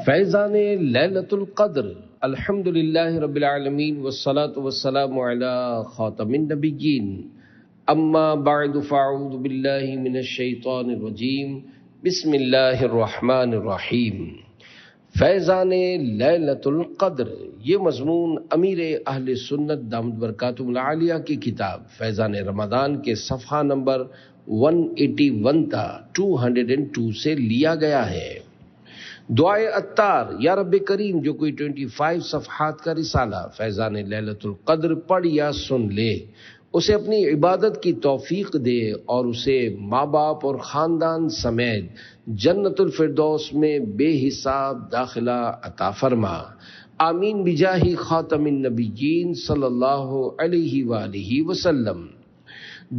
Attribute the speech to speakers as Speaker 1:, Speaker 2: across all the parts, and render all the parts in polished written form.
Speaker 1: فیضان لیلۃ القدر الحمدللہ رب العالمین والصلاة والسلام علی خاتم النبیین اما بعد فاعوذ باللہ من الشیطان الرجیم بسم اللہ الرحمن الرحیم۔ فیضان لیلۃ القدر، یہ مضمون امیر اہل سنت دامت برکاتہ العالیہ کی کتاب فیضان رمضان کے صفحہ نمبر 181 تا 202 سے لیا گیا ہے۔ دعائے عطار، یا رب کریم جو کوئی 25 صفحات کا رسالہ فیضان لیلۃ القدر پڑھ یا سن لے، اسے اپنی عبادت کی توفیق دے اور اسے ماں باپ اور خاندان سمیت جنت الفردوس میں بے حساب داخلہ عطا فرما، آمین بجاہ خاتم النبیین صلی اللہ علیہ وآلہ وسلم۔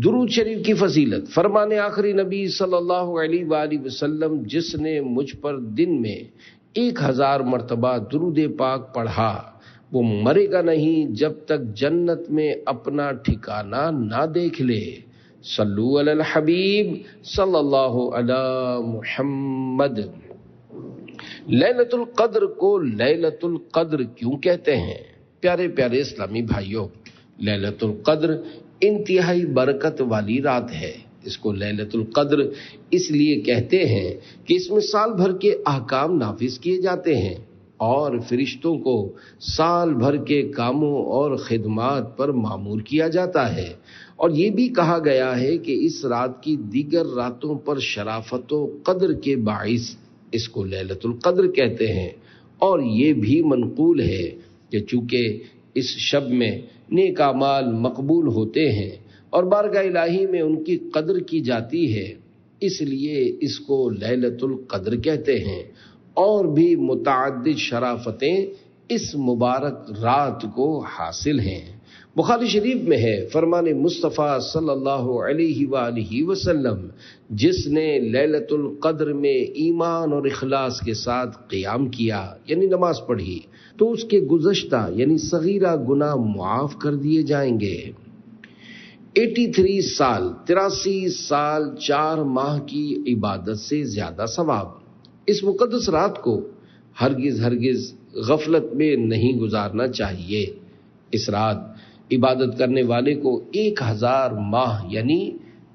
Speaker 1: درود شریف کی فضیلت، فرمان آخری نبی صلی اللہ علیہ وآلہ وسلم جس نے مجھ پر دن میں 1000 مرتبہ درود پاک پڑھا وہ مرے گا نہیں جب تک جنت میں اپنا ٹھکانہ نہ دیکھ لے۔ صلو علی الحبیب صلی اللہ علی محمد۔ لیلۃ القدر کو لیلۃ القدر کیوں کہتے ہیں؟ پیارے پیارے اسلامی بھائیوں، لیلۃ القدر انتہائی برکت والی رات ہے۔ اس کو لیلۃ القدر اس لیے کہتے ہیں کہ اس میں سال بھر کے احکام نافذ کیے جاتے ہیں اور فرشتوں کو سال بھر کے کاموں اور خدمات پر مامور کیا جاتا ہے، اور یہ بھی کہا گیا ہے کہ اس رات کی دیگر راتوں پر شرافت و قدر کے باعث اس کو لیلۃ القدر کہتے ہیں۔ اور یہ بھی منقول ہے کہ چونکہ اس شب میں نیک اعمال مقبول ہوتے ہیں اور بارگاہ الہی میں ان کی قدر کی جاتی ہے، اس لیے اس کو لیلۃ القدر کہتے ہیں۔ اور بھی متعدد شرافتیں اس مبارک رات کو حاصل ہیں۔ بخاری شریف میں ہے، فرمان مصطفیٰ صلی اللہ علیہ وآلہ وسلم جس نے لیلۃ القدر میں ایمان اور اخلاص کے ساتھ قیام کیا یعنی نماز پڑھی تو اس کے گزشتہ یعنی صغیرہ گناہ معاف کر دیے جائیں گے۔ 83 سال 83 سال 4 ماہ کی عبادت سے زیادہ ثواب۔ اس مقدس رات کو ہرگز غفلت میں نہیں گزارنا چاہیے۔ اس رات عبادت کرنے والے کو 1000 ماہ یعنی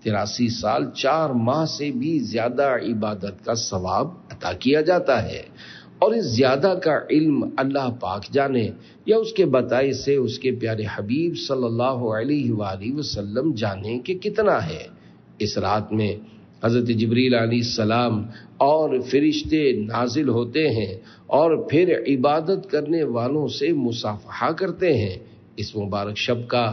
Speaker 1: 83 سال 4 ماہ سے بھی زیادہ عبادت کا ثواب عطا کیا جاتا ہے، اور اس زیادہ کا علم اللہ پاک جانے یا اس کے بتائے سے اس کے پیارے حبیب صلی اللہ علیہ وآلہ وسلم جانے کہ کتنا ہے۔ اس رات میں حضرت جبریل علیہ السلام اور فرشتے نازل ہوتے ہیں اور پھر عبادت کرنے والوں سے مصافحہ کرتے ہیں۔ اس مبارک شب کا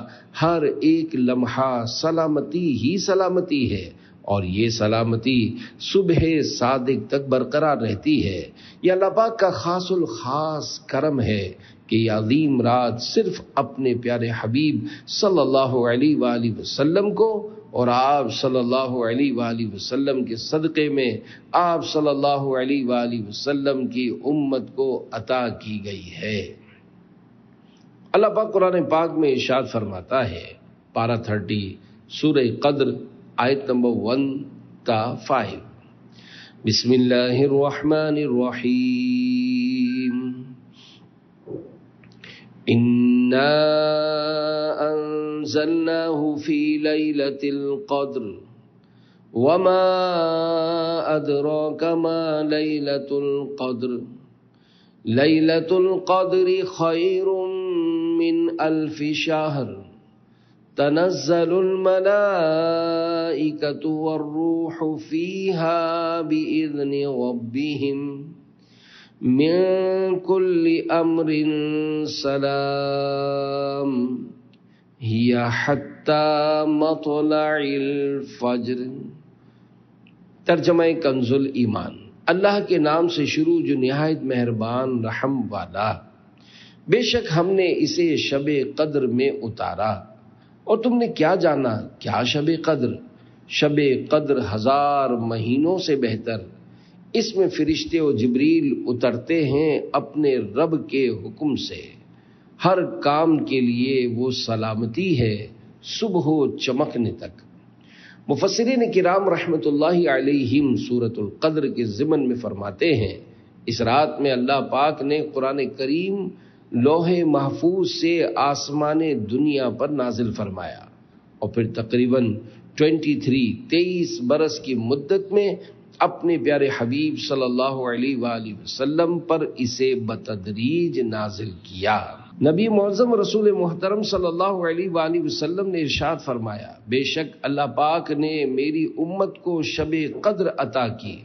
Speaker 1: ہر ایک لمحہ سلامتی ہی سلامتی ہے، اور یہ سلامتی صبح صادق تک برقرار رہتی ہے۔ یہ اللہ پاک کا خاص الخاص کرم ہے کہ یہ عظیم رات صرف اپنے پیارے حبیب صلی اللہ علیہ وآلہ وسلم کو اور آپ صلی اللہ علیہ وآلہ وسلم کے صدقے میں آپ صلی اللہ علیہ وآلہ وسلم کی امت کو عطا کی گئی ہے۔ اللہ پاک قرآن پاک میں ارشاد فرماتا ہے، پارہ 30 سورہ قدر آیت نمبر 1 تا 5، بسم اللہ الرحمن الرحیم، انا انزلناہ فی لیلۃ القدر وما ادراک ما لیلۃ القدر لیلۃ القدر خیر من 1000 شہر تنزل الملائکۃ والروح فیہا بإذن ربہم من کل امر سلام ہی حتی مطلع الفجر۔ ترجمہ کنز الایمان، اللہ کے نام سے شروع جو نہایت مہربان رحم والا۔ بے شک ہم نے اسے شب قدر میں اتارا، اور تم نے کیا جانا کیا شب قدر؟ شب قدر 1000 مہینوں سے بہتر۔ اس میں فرشتے و جبریل اترتے ہیں اپنے رب کے حکم سے، ہر کام کے لیے وہ سلامتی ہے صبح و چمکنے تک۔ مفسرین کرام رحمت اللہ علیہم سورۃ القدر کے ضمن میں فرماتے ہیں، اس رات میں اللہ پاک نے قرآن کریم لوح محفوظ سے آسمان دنیا پر نازل فرمایا اور پھر تقریباً 23 برس کی مدت میں اپنے پیارے حبیب صلی اللہ علیہ وآلہ وسلم پر اسے بتدریج نازل کیا۔ نبی معظم رسول محترم صلی اللہ علیہ وآلہ وسلم نے ارشاد فرمایا، بے شک اللہ پاک نے میری امت کو شب قدر عطا کی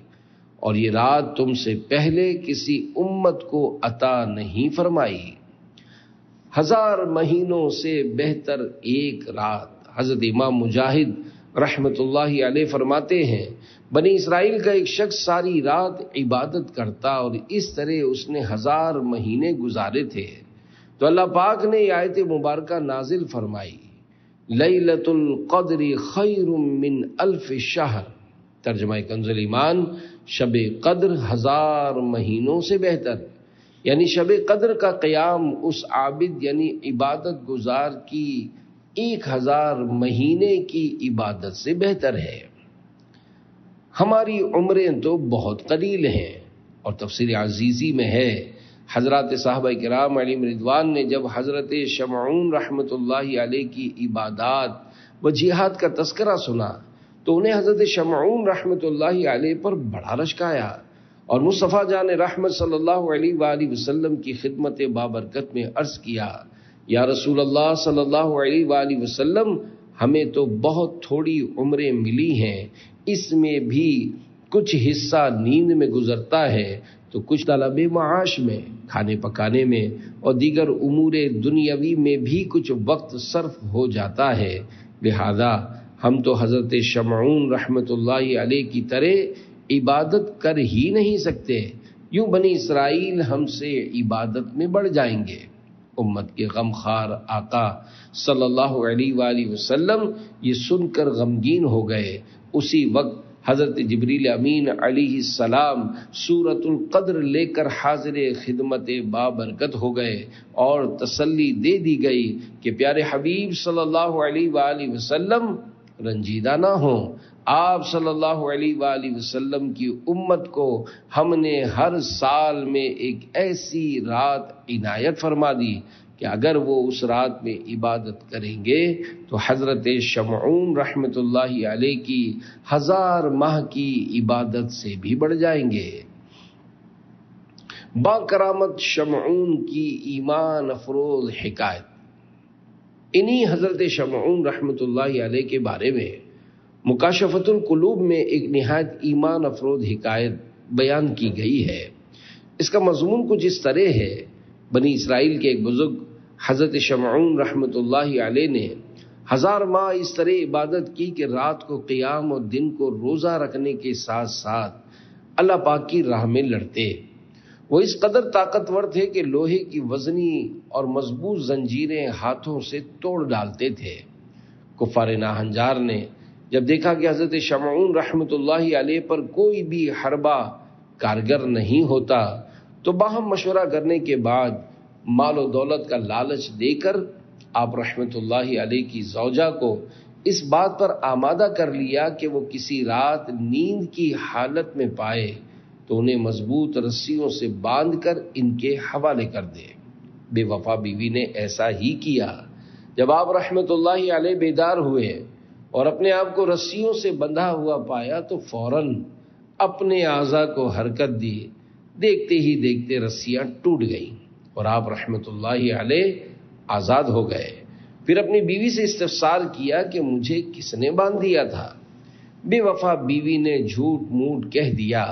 Speaker 1: اور یہ رات تم سے پہلے کسی امت کو عطا نہیں فرمائی۔ 1000 مہینوں سے بہتر ایک رات۔ حضرت امام مجاہد رحمت اللہ علیہ فرماتے ہیں، بنی اسرائیل کا ایک شخص ساری رات عبادت کرتا اور اس طرح اس نے 1000 مہینے گزارے تھے، تو اللہ پاک نے یہ آیت مبارکہ نازل فرمائی، لیلۃ القدر خیر من 1000 شہر۔ ترجمہ کنز ایمان، شب قدر 1000 مہینوں سے بہتر، یعنی شب قدر کا قیام اس عابد یعنی عبادت گزار کی 1000 مہینے کی عبادت سے بہتر ہے۔ ہماری عمریں تو بہت قلیل ہیں، اور تفسیر عزیزی میں ہے، حضرات صحابہ کرام علیہم رضوان نے جب حضرت شمعون رحمت اللہ علیہ کی عبادات و جہاد کا تذکرہ سنا تو انہیں حضرت شمعون رحمت اللہ علیہ پر بڑا رشک آیا، اور مصطفیٰ جان رحمت صلی اللہ علیہ وآلہ وسلم کی خدمت بابرکت میں عرض کیا، یا رسول اللہ صلی اللہ علیہ وآلہ وسلم، ہمیں تو بہت تھوڑی عمریں ملی ہیں، اس میں بھی کچھ حصہ نیند میں گزرتا ہے تو کچھ طلب معاش میں، کھانے پکانے میں اور دیگر امور دنیاوی میں بھی کچھ وقت صرف ہو جاتا ہے، لہذا ہم تو حضرت شمعون رحمت اللہ علیہ کی طرح عبادت کر ہی نہیں سکتے، یوں بنی اسرائیل ہم سے عبادت میں بڑھ جائیں گے۔ امت کے غمخوار آقا صلی اللہ علیہ وآلہ وسلم یہ سن کر غمگین ہو گئے۔ اسی وقت حضرت جبریل امین علیہ السلام سورۃ القدر لے کر حاضر خدمت بابرکت ہو گئے اور تسلی دے دی گئی کہ پیارے حبیب صلی اللہ علیہ وآلہ وسلم رنجیدہ نہ ہوں، آپ صلی اللہ علیہ وآلہ وسلم کی امت کو ہم نے ہر سال میں ایک ایسی رات عنایت فرما دی کہ اگر وہ اس رات میں عبادت کریں گے تو حضرت شمعون رحمت اللہ علیہ کی 1000 ماہ کی عبادت سے بھی بڑھ جائیں گے۔ با کرامت شمعون کی ایمان افروز حکایت۔ انہی حضرت شمعون رحمت اللہ علیہ کے بارے میں مکاشفۃ القلوب میں ایک نہایت ایمان افروز حکایت بیان کی گئی ہے۔ اس کا مضمون کچھ اس طرح ہے، بنی اسرائیل کے ایک بزرگ حضرت شمعون رحمت اللہ علیہ نے 1000 ماہ اس طرح عبادت کی کہ رات کو قیام اور دن کو روزہ رکھنے کے ساتھ ساتھ اللہ پاک کی راہ میں لڑتے۔ وہ اس قدر طاقتور تھے کہ لوہے کی وزنی اور مضبوط زنجیریں ہاتھوں سے توڑ ڈالتے تھے۔ کفار ناہنجار نے جب دیکھا کہ حضرت شمعون رحمت اللہ علیہ پر کوئی بھی حربہ کارگر نہیں ہوتا تو باہم مشورہ کرنے کے بعد مال و دولت کا لالچ دے کر آپ رحمت اللہ علیہ کی زوجہ کو اس بات پر آمادہ کر لیا کہ وہ کسی رات نیند کی حالت میں پائے تو انہیں مضبوط رسیوں سے باندھ کر ان کے حوالے کر دے۔ بے وفا بیوی نے ایسا ہی کیا۔ جب آپ رحمت اللہ علیہ بیدار ہوئے اور اپنے آپ کو رسیوں سے بندھا ہوا پایا تو فوراً اپنے اعضاء کو حرکت دی، دیکھتے ہی دیکھتے رسیاں ٹوٹ گئیں اور آپ رحمت اللہ علیہ آزاد ہو گئے۔ پھر اپنی بیوی سے استفسار کیا کہ مجھے کس نے باندھ دیا تھا؟ بے وفا بیوی نے جھوٹ موٹ کہہ دیا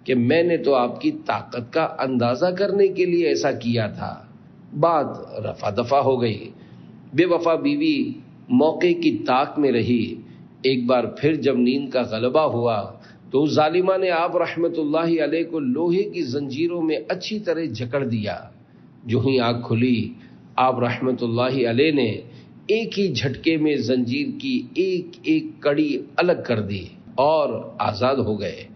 Speaker 1: کہ میں نے تو آپ کی طاقت کا اندازہ کرنے کے لیے ایسا کیا تھا۔ بات رفع دفع ہو گئی۔ بے وفا بیوی موقع کی طاق میں رہی۔ ایک بار پھر جب نیند کا غلبہ ہوا تو اس ظالمہ نے آپ رحمت اللہ علیہ کو لوہے کی زنجیروں میں اچھی طرح جکڑ دیا۔ جو ہی آنکھ کھلی آپ رحمت اللہ علیہ نے ایک ہی جھٹکے میں زنجیر کی ایک ایک کڑی الگ کر دی اور آزاد ہو گئے۔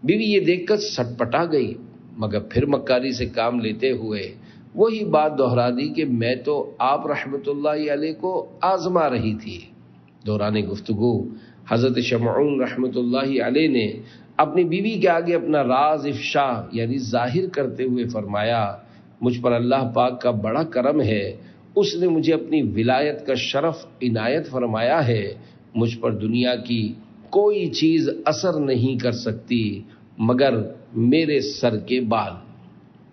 Speaker 1: بیوی یہ دیکھ کر سٹ پٹا گئی، مگر پھر مکاری سے کام لیتے ہوئے وہی بات دہرا دی کہ میں تو آپ رحمت اللہ علیہ کو آزما رہی تھی۔ دوران گفتگو حضرت شمعون رحمت اللہ علیہ نے اپنی بیوی کے آگے اپنا راز افشا یعنی ظاہر کرتے ہوئے فرمایا مجھ پر اللہ پاک کا بڑا کرم ہے، اس نے مجھے اپنی ولایت کا شرف عنایت فرمایا ہے، مجھ پر دنیا کی کوئی چیز اثر نہیں کر سکتی مگر میرے سر کے بال۔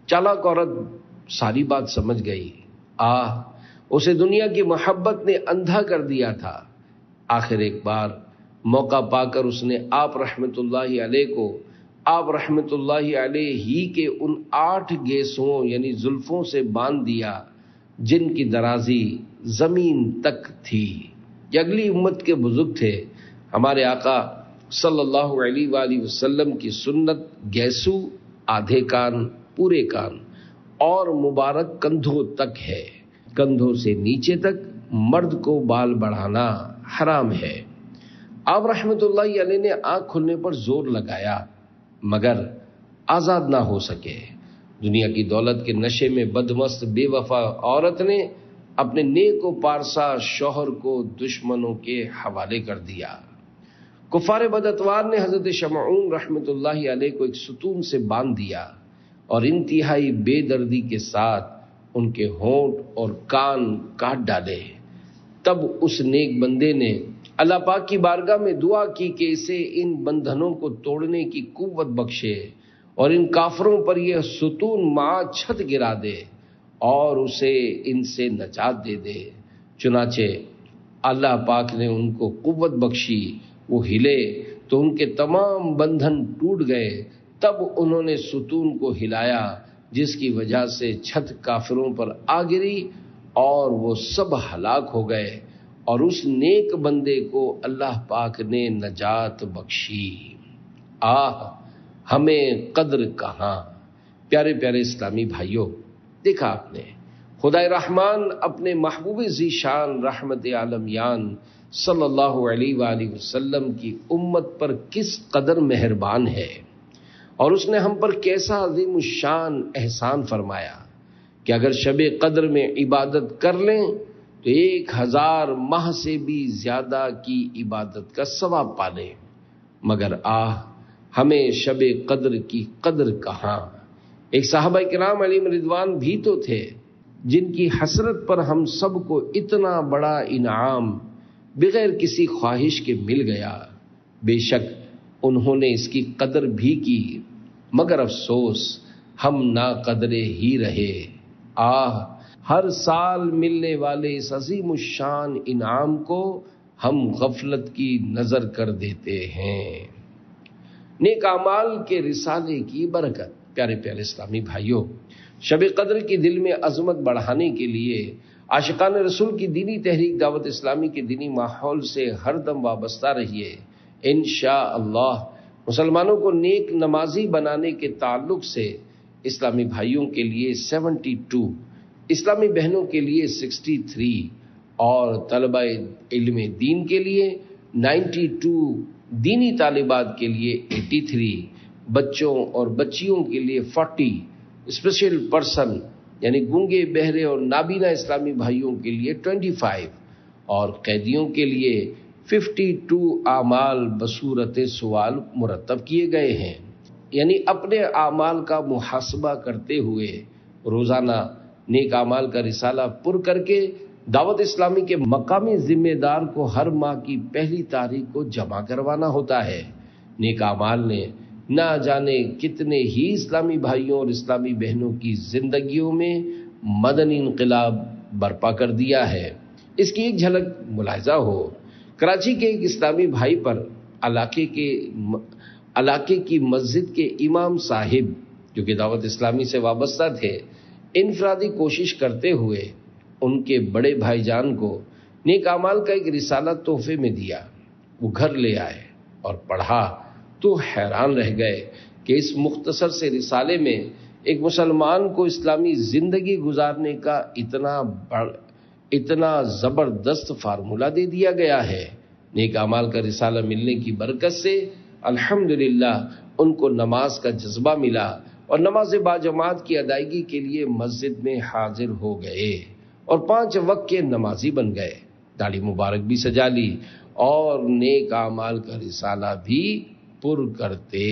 Speaker 1: چالاک عورت ساری بات سمجھ گئی، اسے دنیا کی محبت نے اندھا کر دیا تھا۔ آخر ایک بار موقع پا کر اس نے آپ رحمت اللہ علیہ کو آپ رحمت اللہ علیہ ہی کے ان 8 گیسوں یعنی زلفوں سے باندھ دیا جن کی درازی زمین تک تھی۔ یہ اگلی امت کے بزرگ تھے، ہمارے آقا صلی اللہ علیہ وآلہ وسلم کی سنت گیسو آدھے کان پورے کان اور مبارک کندھوں تک ہے، کندھوں سے نیچے تک مرد کو بال بڑھانا حرام ہے۔ آپ رحمت اللہ علیہ نے آنکھ کھلنے پر زور لگایا مگر آزاد نہ ہو سکے۔ دنیا کی دولت کے نشے میں بدمست بے وفا عورت نے اپنے نیک و پارسا شوہر کو دشمنوں کے حوالے کر دیا۔ کفار بداتوار نے حضرت شمعون رحمت اللہ علیہ کو ایک ستون سے باندھ دیا اور انتہائی بے دردی کے ساتھ ان کے ہونٹ اور کان کاٹ ڈالے۔ تب اس نیک بندے نے اللہ پاک کی بارگاہ میں دعا کی کہ اسے ان بندھنوں کو توڑنے کی قوت بخشے اور ان کافروں پر یہ ستون مع چھت گرا دے اور اسے ان سے نجات دے دے۔ چنانچہ اللہ پاک نے ان کو قوت بخشی، وہ ہلے تو ان کے تمام بندھن ٹوٹ گئے۔ تب انہوں نے ستون کو ہلایا جس کی وجہ سے چھت کافروں پر آ گری اور وہ سب ہلاک ہو گئے اور اس نیک بندے کو اللہ پاک نے نجات بخشی۔ ہمیں قدر کہاں۔ پیارے پیارے اسلامی بھائیوں، دیکھا آپ نے خدائے رحمان اپنے محبوب ذیشان رحمت عالمیان صلی اللہ علیہ وآلہ وسلم کی امت پر کس قدر مہربان ہے اور اس نے ہم پر کیسا عظیم الشان احسان فرمایا کہ اگر شب قدر میں عبادت کر لیں تو 1000 ماہ سے بھی زیادہ کی عبادت کا ثواب پالیں، مگر ہمیں شب قدر کی قدر کہاں۔ ایک صحابہ کرام علیہم رضوان بھی تو تھے جن کی حسرت پر ہم سب کو اتنا بڑا انعام بغیر کسی خواہش کے مل گیا۔ بے شک انہوں نے اس کی قدر بھی کی، مگر افسوس ہم ناقدرے ہی رہے۔ ہر سال ملنے والے اس عظیم الشان انعام کو ہم غفلت کی نظر کر دیتے ہیں۔ نیک اعمال کے رسالے کی برکت۔ پیارے پیارے اسلامی بھائیوں، شب قدر کی دل میں عظمت بڑھانے کے لیے عاشقان رسول کی دینی تحریک دعوت اسلامی کے دینی ماحول سے ہر دم وابستہ رہیے۔ انشاءاللہ مسلمانوں کو نیک نمازی بنانے کے تعلق سے اسلامی بھائیوں کے لیے 72، اسلامی بہنوں کے لیے 63 اور طلبہ علم دین کے لیے 92، دینی طالبات کے لیے 83، بچوں اور بچیوں کے لیے 40، اسپیشل پرسن یعنی گونگے بہرے اور نابینا اسلامی بھائیوں کے لیے 25 اور قیدیوں کے لیے 52 اعمال بصورت سوال مرتب کیے گئے ہیں۔ یعنی اپنے اعمال کا محاسبہ کرتے ہوئے روزانہ نیک اعمال کا رسالہ پر کر کے دعوت اسلامی کے مقامی ذمہ دار کو ہر ماہ کی پہلی تاریخ کو جمع کروانا ہوتا ہے۔ نیک اعمال نے نہ جانے کتنے ہی اسلامی بھائیوں اور اسلامی بہنوں کی زندگیوں میں مدنی انقلاب برپا کر دیا ہے۔ اس کی ایک جھلک ملاحظہ ہو، کراچی کے ایک اسلامی بھائی پر علاقے کی مسجد کے امام صاحب جو کہ دعوت اسلامی سے وابستہ تھے، انفرادی کوشش کرتے ہوئے ان کے بڑے بھائی جان کو نیک اعمال کا ایک رسالہ تحفے میں دیا۔ وہ گھر لے آئے اور پڑھا تو حیران رہ گئے کہ اس مختصر سے رسالے میں ایک مسلمان کو اسلامی زندگی گزارنے کا اتنا زبردست فارمولہ دے دیا گیا ہے۔ نیک اعمال کا رسالہ ملنے کی برکت سے الحمدللہ ان کو نماز کا جذبہ ملا اور نماز باجماعت کی ادائیگی کے لیے مسجد میں حاضر ہو گئے اور 5 وقت کے نمازی بن گئے، داڑھی مبارک بھی سجا لی اور نیک اعمال کا رسالہ بھی پر کرتے۔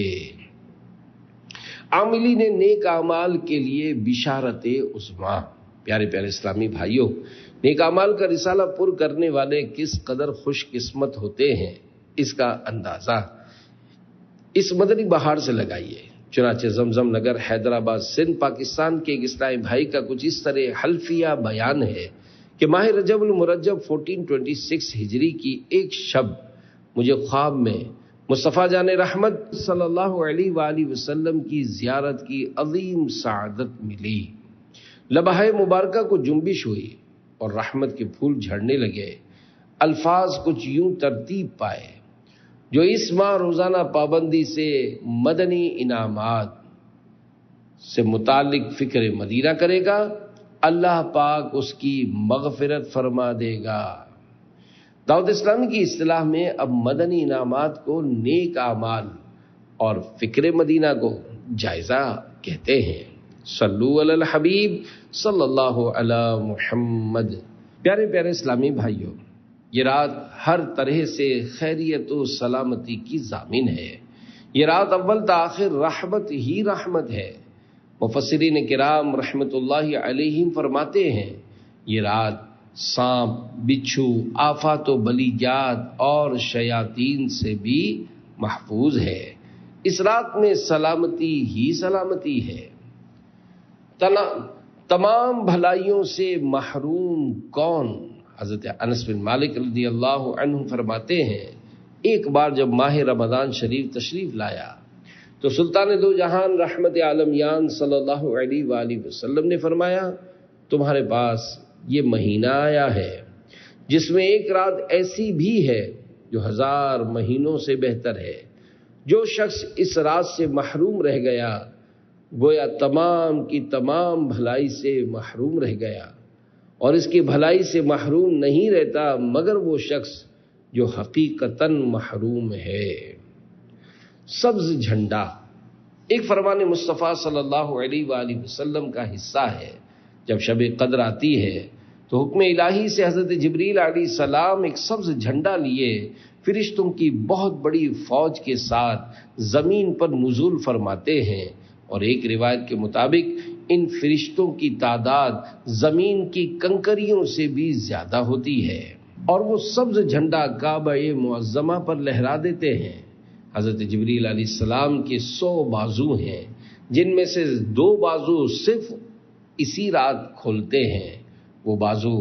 Speaker 1: عاملین نیک اعمال کے لیے بشارت عظمیٰ۔ پیارے پیارے اسلامی بھائیوں، نیک اعمال کا رسالہ پر کرنے والے کس قدر خوش قسمت ہوتے ہیں، اس کا اندازہ اس مدنی بہار سے لگائیے۔ چنانچہ زمزم نگر حیدرآباد سندھ پاکستان کے ایک اسلامی بھائی کا کچھ اس طرح حلفیہ بیان ہے کہ ماہ رجب المرجب 1426 ہجری کی ایک شب مجھے خواب میں مصطفیٰ جان رحمت صلی اللہ علیہ وآلہ وسلم کی زیارت کی عظیم سعادت ملی۔ لبہائے مبارکہ کو جنبش ہوئی اور رحمت کے پھول جھڑنے لگے۔ الفاظ کچھ یوں ترتیب پائے: جو اس ماہ روزانہ پابندی سے مدنی انعامات سے متعلق فکر مدینہ کرے گا، اللہ پاک اس کی مغفرت فرما دے گا۔ دعوت اسلامی کی اصطلاح میں اب مدنی انعامات کو نیک اعمال اور فکر مدینہ کو جائزہ کہتے ہیں۔ صلو علی الحبیب صلی اللہ علی محمد۔ پیارے پیارے اسلامی بھائیوں، یہ رات ہر طرح سے خیریت و سلامتی کی ضامن ہے۔ یہ رات اول تا آخر رحمت ہی رحمت ہے۔ مفسرین کرام رحمت اللہ علیہم فرماتے ہیں یہ رات سانپ، بچھو، آفات و بلیجات اور شیاطین سے بھی محفوظ ہے۔ اس رات میں سلامتی ہی سلامتی ہے۔ تمام بھلائیوں سے محروم کون؟ حضرت انس بن مالک رضی اللہ عنہ فرماتے ہیں ایک بار جب ماہ رمضان شریف تشریف لایا تو سلطان دو جہان رحمت عالمیان صلی اللہ علیہ وآلہ وسلم نے فرمایا تمہارے پاس یہ مہینہ آیا ہے جس میں ایک رات ایسی بھی ہے جو 1000 مہینوں سے بہتر ہے۔ جو شخص اس رات سے محروم رہ گیا گویا تمام کی تمام بھلائی سے محروم رہ گیا، اور اس کی بھلائی سے محروم نہیں رہتا مگر وہ شخص جو حقیقتاً محروم ہے۔ سبز جھنڈا ایک فرمان مصطفیٰ صلی اللہ علیہ وآلہ وسلم کا حصہ ہے۔ جب شب قدر آتی ہے تو حکم الہی سے حضرت جبریل علیہ السلام ایک سبز جھنڈا لیے فرشتوں کی بہت بڑی فوج کے ساتھ زمین پر نزول فرماتے ہیں، اور ایک روایت کے مطابق ان فرشتوں کی تعداد زمین کی کنکریوں سے بھی زیادہ ہوتی ہے، اور وہ سبز جھنڈا کعبہ معظمہ پر لہرا دیتے ہیں۔ حضرت جبریل علیہ السلام کے 100 بازو ہیں، جن میں سے 2 بازو صرف اسی رات کھولتے ہیں۔ وہ بازو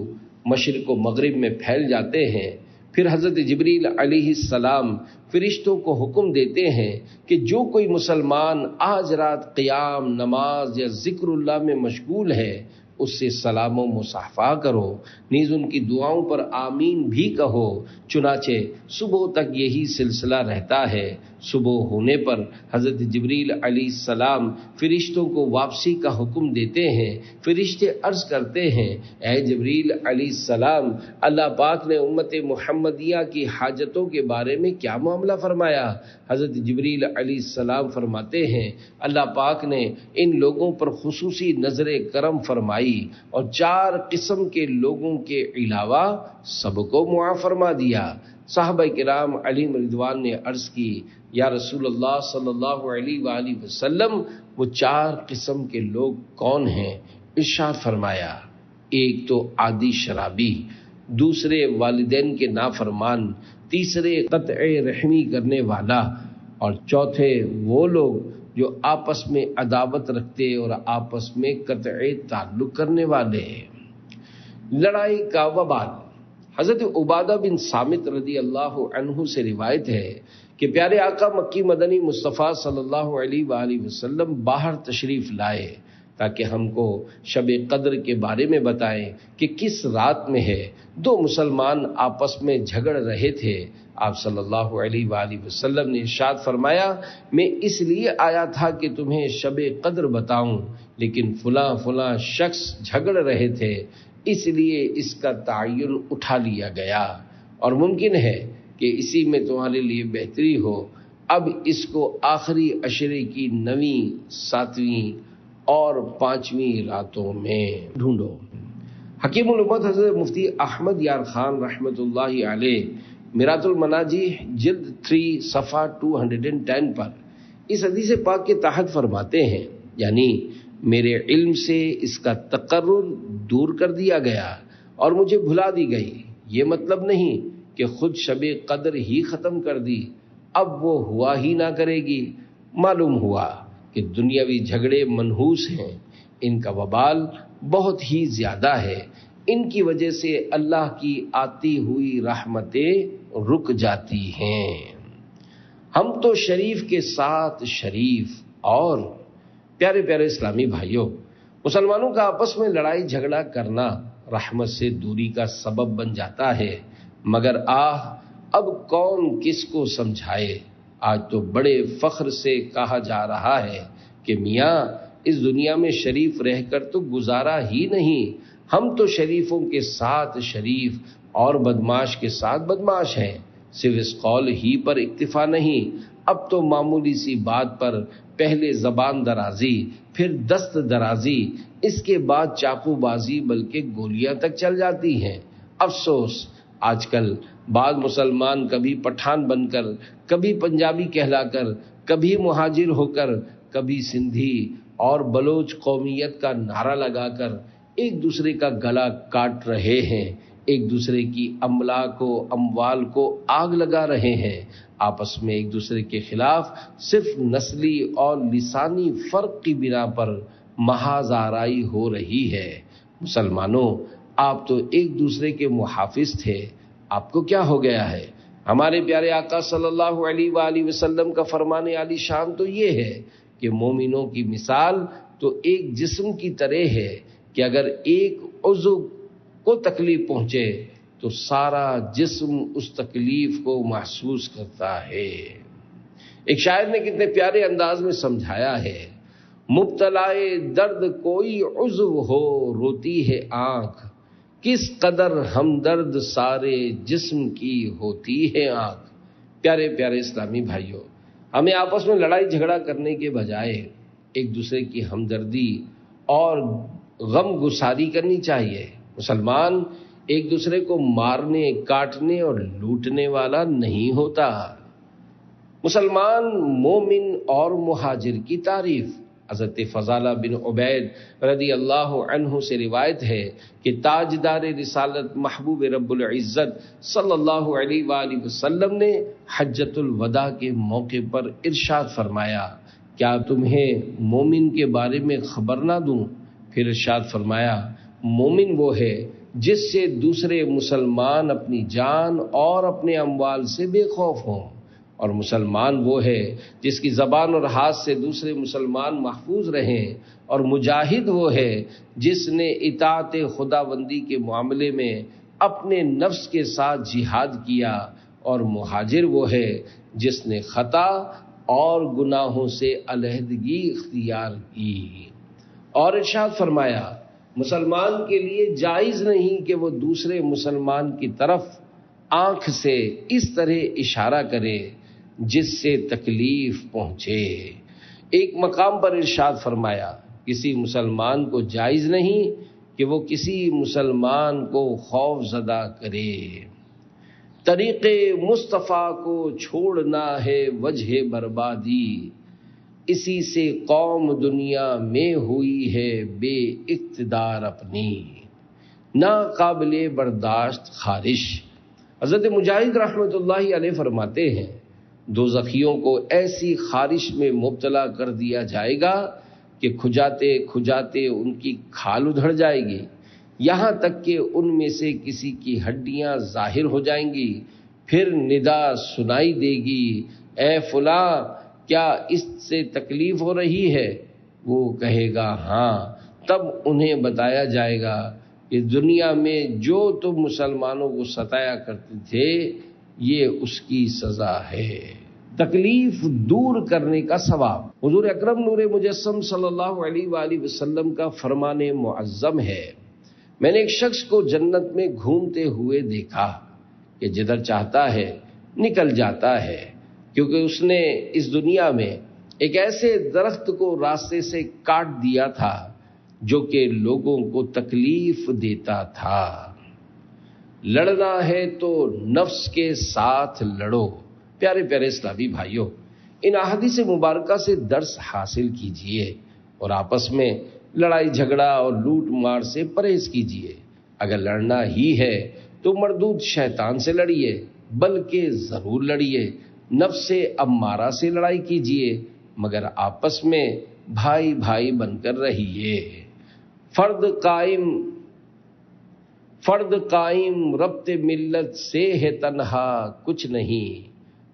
Speaker 1: مشرق و مغرب میں پھیل جاتے ہیں۔ پھر حضرت جبریل علیہ السلام فرشتوں کو حکم دیتے ہیں کہ جو کوئی مسلمان آج رات قیام، نماز یا ذکر اللہ میں مشغول ہے اس سے سلام و مصافحہ کرو، نیز ان کی دعاؤں پر آمین بھی کہو۔ چنانچہ صبح تک یہی سلسلہ رہتا ہے۔ صبح ہونے پر حضرت جبریل علیہ السلام فرشتوں کو واپسی کا حکم دیتے ہیں۔ فرشتے عرض کرتے ہیں اے جبریل علیہ السلام، اللہ پاک نے امت محمدیہ کی حاجتوں کے بارے میں کیا معاملہ فرمایا؟ حضرت جبریل علیہ السلام فرماتے ہیں اللہ پاک نے ان لوگوں پر خصوصی نظر کرم فرمائی اور 4 قسم کے لوگوں کے علاوہ سب کو معاف فرما دیا۔ صحابہ کرام علیہم رضوان نے عرض کی یا رسول اللہ صلی اللہ علیہ وآلہ وسلم وہ 4 قسم کے لوگ کون ہیں؟ ارشاد فرمایا ایک تو عادی شرابی، دوسرے والدین کے نافرمان، تیسرے قطع رحمی کرنے والا، اور چوتھے وہ لوگ جو آپس میں عداوت رکھتے اور آپس میں قطع تعلق کرنے والے ہیں۔ لڑائی کا وبال حضرت عبادہ بن صامت رضی اللہ عنہ سے روایت ہے کہ پیارے آقا مکی مدنی مصطفیٰ صلی اللہ علیہ وآلہ وسلم باہر تشریف لائے تاکہ ہم کو شب قدر کے بارے میں بتائیں کہ کس رات میں ہے۔ 2 مسلمان آپس میں جھگڑ رہے تھے۔ آپ صلی اللہ علیہ وآلہ وسلم نے ارشاد فرمایا میں اس لیے آیا تھا کہ تمہیں شب قدر بتاؤں، لیکن فلاں فلاں شخص جھگڑ رہے تھے اس لیے اس کا تعین اٹھا لیا گیا، اور ممکن ہے کہ اسی میں تمہارے لیے بہتری ہو۔ اب اس کو آخری عشرے کی 9ویں، 7ویں اور 5ویں راتوں میں ڈھونڈو۔ حکیم الامت حضرت مفتی احمد یار خان رحمت اللہ علیہ میرات المناجی جلد 3 صفحہ 210 پر اس حدیث پاک کے تحت فرماتے ہیں، یعنی میرے علم سے اس کا تقرر دور کر دیا گیا اور مجھے بھلا دی گئی۔ یہ مطلب نہیں کہ خود شب قدر ہی ختم کر دی، اب وہ ہوا ہی نہ کرے گی۔ معلوم ہوا کہ دنیاوی جھگڑے منحوس ہیں، ان کا وبال بہت ہی زیادہ ہے، ان کی وجہ سے اللہ کی آتی ہوئی رحمتیں رک جاتی ہیں۔ ہم تو شریف کے ساتھ شریف۔ اور پیارے پیارے اسلامی بھائیوں، مسلمانوں کا آپس میں لڑائی جھگڑا کرنا رحمت سے دوری کا سبب بن جاتا ہے، مگر اب کون کس کو سمجھائے۔ آج تو بڑے فخر سے کہا جا رہا ہے کہ میاں اس دنیا میں شریف رہ کر تو گزارا ہی نہیں، ہم تو شریفوں کے ساتھ شریف اور بدماش کے ساتھ بدماش ہیں۔ صرف اس قول ہی پر اکتفا نہیں، اب تو معمولی سی بات پر پہلے زبان درازی، پھر دست درازی، اس کے بعد چاقو بازی، بلکہ گولیاں تک چل جاتی ہیں۔ افسوس، آج کل بعض مسلمان کبھی پٹھان بن کر، کبھی پنجابی کہلا کر، کبھی مہاجر ہو کر، کبھی سندھی اور بلوچ قومیت کا نعرہ لگا کر ایک دوسرے کا گلا کاٹ رہے ہیں، ایک دوسرے کی املاک و اموال کو آگ لگا رہے ہیں، آپس میں ایک دوسرے کے خلاف صرف نسلی اور لسانی فرق کی بنا پر محاذ آرائی ہو رہی ہے۔ مسلمانوں، آپ تو ایک دوسرے کے محافظ تھے، آپ کو کیا ہو گیا ہے؟ ہمارے پیارے آقا صلی اللہ علیہ وآلہ وسلم کا فرمان عالی شان تو یہ ہے کہ مومنوں کی مثال تو ایک جسم کی طرح ہے کہ اگر ایک عضو کو تکلیف پہنچے تو سارا جسم اس تکلیف کو محسوس کرتا ہے۔ ایک شاعر نے کتنے پیارے انداز میں سمجھایا ہے، مبتلائے درد کوئی عضو ہو روتی ہے آنکھ، کس قدر ہمدرد سارے جسم کی ہوتی ہے آنکھ۔ پیارے پیارے اسلامی بھائیوں، ہمیں آپس میں لڑائی جھگڑا کرنے کے بجائے ایک دوسرے کی ہمدردی اور غم گساری کرنی چاہیے۔ مسلمان ایک دوسرے کو مارنے، کاٹنے اور لوٹنے والا نہیں ہوتا۔ مسلمان مومن اور مہاجر کی تعریف حضرت فضالہ بن عبید رضی اللہ عنہ سے روایت ہے کہ تاجدار رسالت محبوب رب العزت صلی اللہ علیہ وآلہ وسلم نے حجۃ الوداع کے موقع پر ارشاد فرمایا، کیا تمہیں مومن کے بارے میں خبر نہ دوں؟ پھر ارشاد فرمایا، مومن وہ ہے جس سے دوسرے مسلمان اپنی جان اور اپنے اموال سے بے خوف ہوں، اور مسلمان وہ ہے جس کی زبان اور ہاتھ سے دوسرے مسلمان محفوظ رہیں، اور مجاہد وہ ہے جس نے اطاعت خداوندی کے معاملے میں اپنے نفس کے ساتھ جہاد کیا، اور مہاجر وہ ہے جس نے خطا اور گناہوں سے علیحدگی اختیار کی۔ اور ارشاد فرمایا، مسلمان کے لیے جائز نہیں کہ وہ دوسرے مسلمان کی طرف آنکھ سے اس طرح اشارہ کرے جس سے تکلیف پہنچے۔ ایک مقام پر ارشاد فرمایا، کسی مسلمان کو جائز نہیں کہ وہ کسی مسلمان کو خوف زدہ کرے۔ طریق مصطفیٰ کو چھوڑنا ہے وجہ بربادی، اسی سے قوم دنیا میں ہوئی ہے بے اقتدار اپنی، ناقابل برداشت خارش۔ حضرت مجاہد رحمۃ اللہ علیہ فرماتے ہیں، دوزخیوں کو ایسی خارش میں مبتلا کر دیا جائے گا کہ کھجاتے کھجاتے ان کی کھال ادھڑ جائے گی، یہاں تک کہ ان میں سے کسی کی ہڈیاں ظاہر ہو جائیں گی۔ پھر ندا سنائی دے گی، اے فلاں، کیا اس سے تکلیف ہو رہی ہے؟ وہ کہے گا ہاں۔ تب انہیں بتایا جائے گا کہ دنیا میں جو تم مسلمانوں کو ستایا کرتے تھے یہ اس کی سزا ہے۔ تکلیف دور کرنے کا ثواب حضور اکرم نور مجسم صلی اللہ علیہ وآلہ وسلم کا فرمان معظم ہے، میں نے ایک شخص کو جنت میں گھومتے ہوئے دیکھا کہ جدھر چاہتا ہے نکل جاتا ہے، کیونکہ اس نے اس دنیا میں ایک ایسے درخت کو راستے سے کاٹ دیا تھا جو کہ لوگوں کو تکلیف دیتا تھا۔ لڑنا ہے تو نفس کے ساتھ لڑو۔ پیارے پیارے اسلامی بھائیوں، ان احادیث مبارکہ سے درس حاصل کیجئے اور آپس میں لڑائی جھگڑا اور لوٹ مار سے پرہیز کیجئے۔ اگر لڑنا ہی ہے تو مردود شیطان سے لڑیے، بلکہ ضرور لڑیے، نفس امارہ سے لڑائی کیجئے، مگر آپس میں بھائی بھائی بن کر رہیے۔ فرد قائم ربط ملت سے ہے تنہا کچھ نہیں،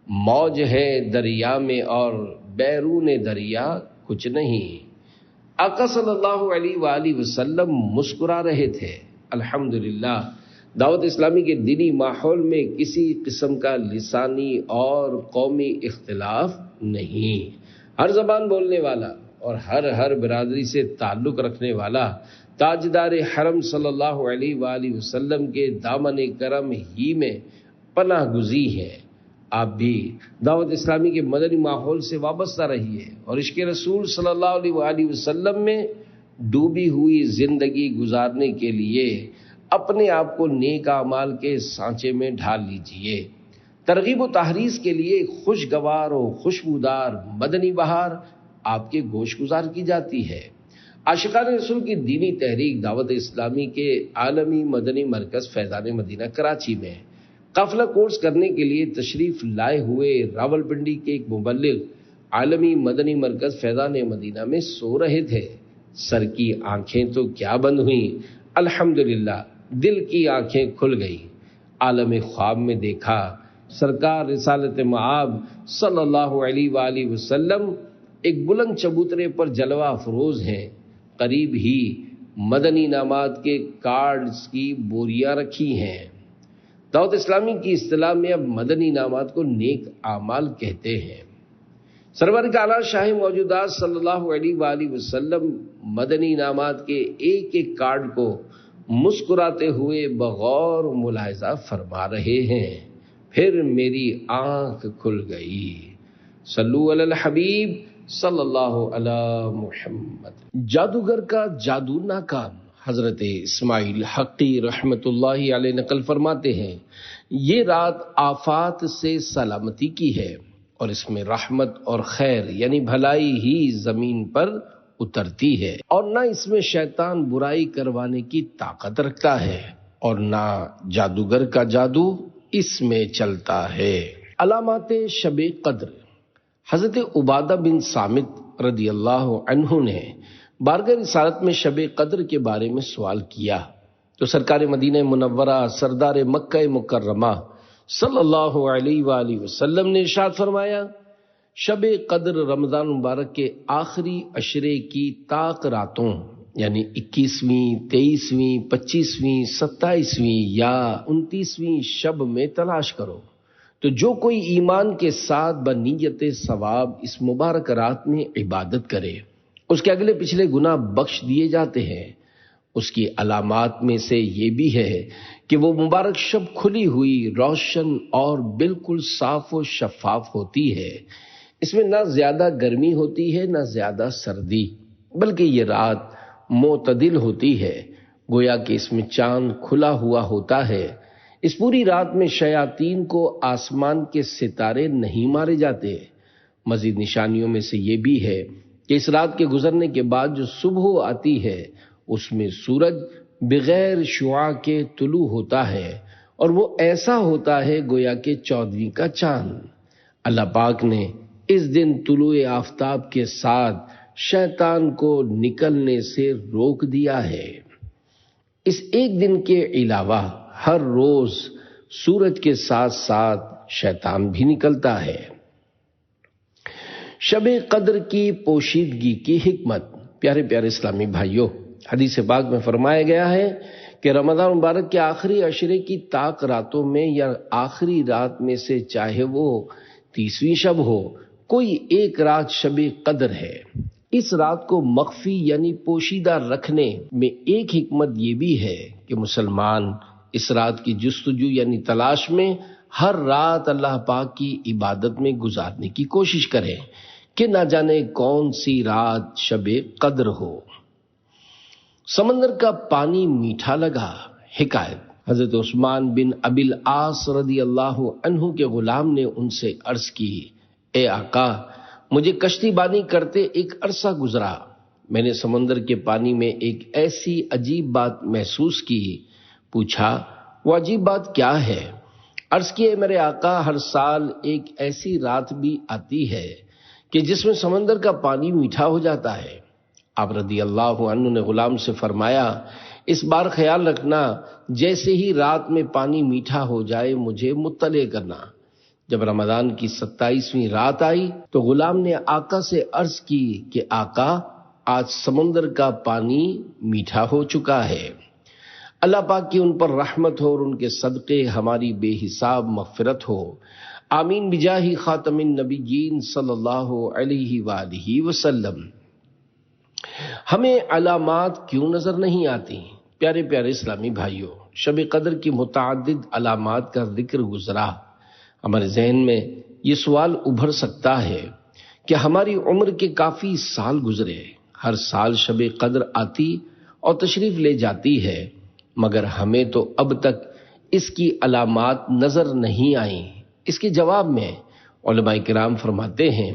Speaker 1: موج ہے دریا میں اور بیرون دریا کچھ نہیں۔ آقا صلی اللہ علیہ وآلہ وسلم مسکرا رہے تھے۔ الحمدللہ دعوت اسلامی کے دینی ماحول میں کسی قسم کا لسانی اور قومی اختلاف نہیں۔ ہر زبان بولنے والا اور ہر برادری سے تعلق رکھنے والا تاجدار حرم صلی اللہ علیہ وآلہ وسلم کے دامن کرم ہی میں پناہ گزین ہے۔ آپ بھی دعوت اسلامی کے مدنی ماحول سے وابستہ رہیے اور عشق رسول صلی اللہ علیہ وآلہ وسلم میں ڈوبی ہوئی زندگی گزارنے کے لیے اپنے آپ کو نیک اعمال کے سانچے میں ڈھال لیجئے۔ ترغیب و تحریض کے لیے خوشگوار و خوشبودار مدنی بہار آپ کے گوش گزار کی جاتی ہے۔ عاشقان رسول کی دینی تحریک دعوت اسلامی کے عالمی مدنی مرکز فیضان مدینہ کراچی میں قافلہ کورس کرنے کے لیے تشریف لائے ہوئے راولپنڈی کے ایک مبلغ عالمی مدنی مرکز فیضان مدینہ میں سو رہے تھے۔ سر کی آنکھیں تو کیا بند ہوئیں، الحمدللہ دل کی آنکھیں کھل گئیں۔ عالم خواب میں دیکھا سرکار رسالت مآب صلی اللہ علیہ وآلہ وسلم ایک بلند چبوترے پر جلوہ افروز ہیں، قریب ہی مدنی انعامات کے کارڈز کی بوریاں رکھی ہیں۔ دعوت اسلامی کی اصطلاح میں اب مدنی انعامات کو نیک اعمال کہتے ہیں۔ سرور کائنات شاہ موجودات صلی اللہ علیہ وآلہ وسلم مدنی انعامات کے ایک ایک کارڈ کو مسکراتے ہوئے بغور ملاحظہ فرما رہے ہیں۔ پھر میری آنکھ کھل گئی۔ صلو علی الحبیب صلی اللہ علی محمد۔ جادوگر کا جادو ناکام۔ حضرت اسماعیل حقی رحمت اللہ علیہ نقل فرماتے ہیں، یہ رات آفات سے سلامتی کی ہے اور اس میں رحمت اور خیر یعنی بھلائی ہی زمین پر اترتی ہے، اور نہ اس میں شیطان برائی کروانے کی طاقت رکھتا ہے اور نہ جادوگر کا جادو اس میں چلتا ہے۔ علامات شب قدر۔ حضرت عبادہ بن صامت رضی اللہ عنہ نے بارگاہ رسالت میں شب قدر کے بارے میں سوال کیا تو سرکار مدینہ منورہ سردار مکہ مکرمہ صلی اللہ علیہ وآلہ وسلم نے ارشاد فرمایا، شب قدر رمضان مبارک کے آخری عشرے کی طاق راتوں یعنی 21ویں، 23ویں، 25ویں، 27ویں یا 29ویں شب میں تلاش کرو، تو جو کوئی ایمان کے ساتھ بنیت ثواب اس مبارک رات میں عبادت کرے اس کے اگلے پچھلے گناہ بخش دیے جاتے ہیں۔ اس کی علامات میں سے یہ بھی ہے کہ وہ مبارک شب کھلی ہوئی، روشن اور بالکل صاف و شفاف ہوتی ہے۔ اس میں نہ زیادہ گرمی ہوتی ہے نہ زیادہ سردی، بلکہ یہ رات معتدل ہوتی ہے، گویا کہ اس میں چاند کھلا ہوا ہوتا ہے۔ اس پوری رات میں شیاطین کو آسمان کے ستارے نہیں مارے جاتے۔ مزید نشانیوں میں سے یہ بھی ہے کہ اس رات کے گزرنے کے بعد جو صبح آتی ہے اس میں سورج بغیر شعاع کے طلوع ہوتا ہے اور وہ ایسا ہوتا ہے گویا کہ 14ویں کا چاند۔ اللہ پاک نے اس دن طلوع آفتاب کے ساتھ شیطان کو نکلنے سے روک دیا ہے۔ اس ایک دن کے علاوہ ہر روز سورج کے ساتھ ساتھ شیطان بھی نکلتا ہے۔ شب قدر کی پوشیدگی کی حکمت۔ پیارے پیارے اسلامی بھائیوں، حدیث پاک میں فرمایا گیا ہے کہ رمضان مبارک کے آخری عشرے کی طاق راتوں میں یا آخری رات میں سے چاہے وہ 30ویں شب ہو، کوئی ایک رات شب قدر ہے۔ اس رات کو مخفی یعنی پوشیدہ رکھنے میں ایک حکمت یہ بھی ہے کہ مسلمان اس رات کی جستجو یعنی تلاش میں ہر رات اللہ پاک کی عبادت میں گزارنے کی کوشش کرے کہ نہ جانے کون سی رات شب قدر ہو۔ سمندر کا پانی میٹھا لگا۔ حکایت۔ حضرت عثمان بن ابی العاص رضی اللہ عنہ کے غلام نے ان سے عرض کی، اے آقا، مجھے کشتی بانی کرتے ایک عرصہ گزرا، میں نے سمندر کے پانی میں ایک ایسی عجیب بات محسوس کی۔ پوچھا، وہ عجیب بات کیا ہے؟ عرض کیے، میرے آقا، ہر سال ایک ایسی رات بھی آتی ہے کہ جس میں سمندر کا پانی میٹھا ہو جاتا ہے۔ آپ رضی اللہ عنہ نے غلام سے فرمایا، اس بار خیال رکھنا، جیسے ہی رات میں پانی میٹھا ہو جائے مجھے مطلع کرنا۔ جب رمضان کی 27ویں رات آئی تو غلام نے آقا سے عرض کی کہ آقا، آج سمندر کا پانی میٹھا ہو چکا ہے۔ اللہ پاک کی ان پر رحمت ہو اور ان کے صدقے ہماری بے حساب مغفرت ہو، آمین بجاہ خاتم النبیین صلی اللہ علیہ وآلہ وسلم۔ ہمیں علامات کیوں نظر نہیں آتی؟ پیارے پیارے اسلامی بھائیوں، شب قدر کی متعدد علامات کا ذکر گزرا۔ ہمارے ذہن میں یہ سوال ابھر سکتا ہے کہ ہماری عمر کے کافی سال گزرے، ہر سال شب قدر آتی اور تشریف لے جاتی ہے، مگر ہمیں تو اب تک اس کی علامات نظر نہیں آئیں۔ اس کے جواب میں علماء کرام فرماتے ہیں،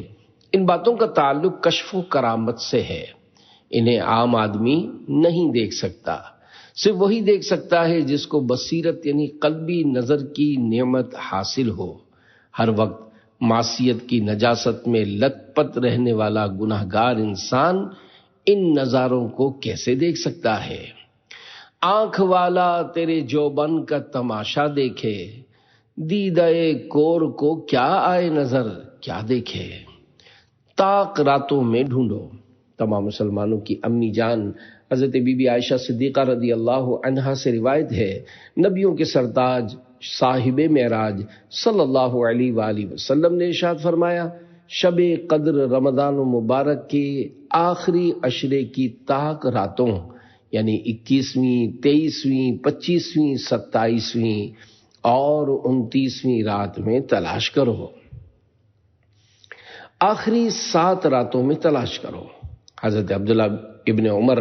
Speaker 1: ان باتوں کا تعلق کشف و کرامت سے ہے۔ انہیں عام آدمی نہیں دیکھ سکتا، صرف وہی دیکھ سکتا ہے جس کو بصیرت یعنی قلبی نظر کی نعمت حاصل ہو۔ ہر وقت معصیت کی نجاست میں لت پت رہنے والا گناہگار انسان ان نظاروں کو کیسے دیکھ سکتا ہے؟ آنکھ والا تیرے جوبن کا تماشا دیکھے، دیدہ کور کو کیا آئے نظر، کیا دیکھے؟ طاق راتوں میں ڈھونڈو۔ تمام مسلمانوں کی امی جان حضرت بی بی عائشہ صدیقہ رضی اللہ عنہا سے روایت ہے، نبیوں کے سرتاج صاحب معراج صلی اللہ علیہ وآلہ وسلم نے ارشاد فرمایا، شب قدر رمضان مبارک کے آخری عشرے کی طاق راتوں یعنی 21ویں، 23ویں، 25ویں، 27ویں اور 29ویں رات میں تلاش کرو۔ آخری 7 راتوں میں تلاش کرو۔ حضرت عبداللہ ابن عمر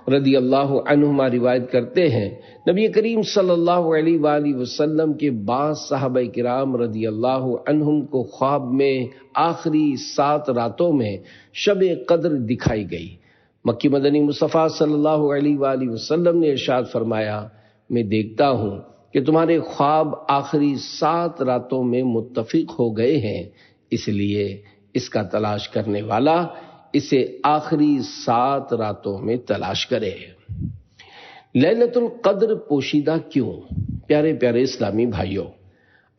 Speaker 1: رضی اللہ عنہما روایت کرتے ہیں، نبی کریم صلی اللہ علیہ وآلہ وسلم کے بعض صحابہ کرام رضی اللہ عنہم کو خواب میں آخری 7 راتوں میں شب قدر دکھائی گئی۔ مکی مدنی مصطفیٰ صلی اللہ علیہ وآلہ وسلم نے ارشاد فرمایا، میں دیکھتا ہوں کہ تمہارے خواب آخری 7 راتوں میں متفق ہو گئے ہیں، اس لیے اس کا تلاش کرنے والا اسے آخری 7 راتوں میں تلاش کرے۔ لیلۃ القدر پوشیدہ کیوں؟ پیارے پیارے اسلامی بھائیوں،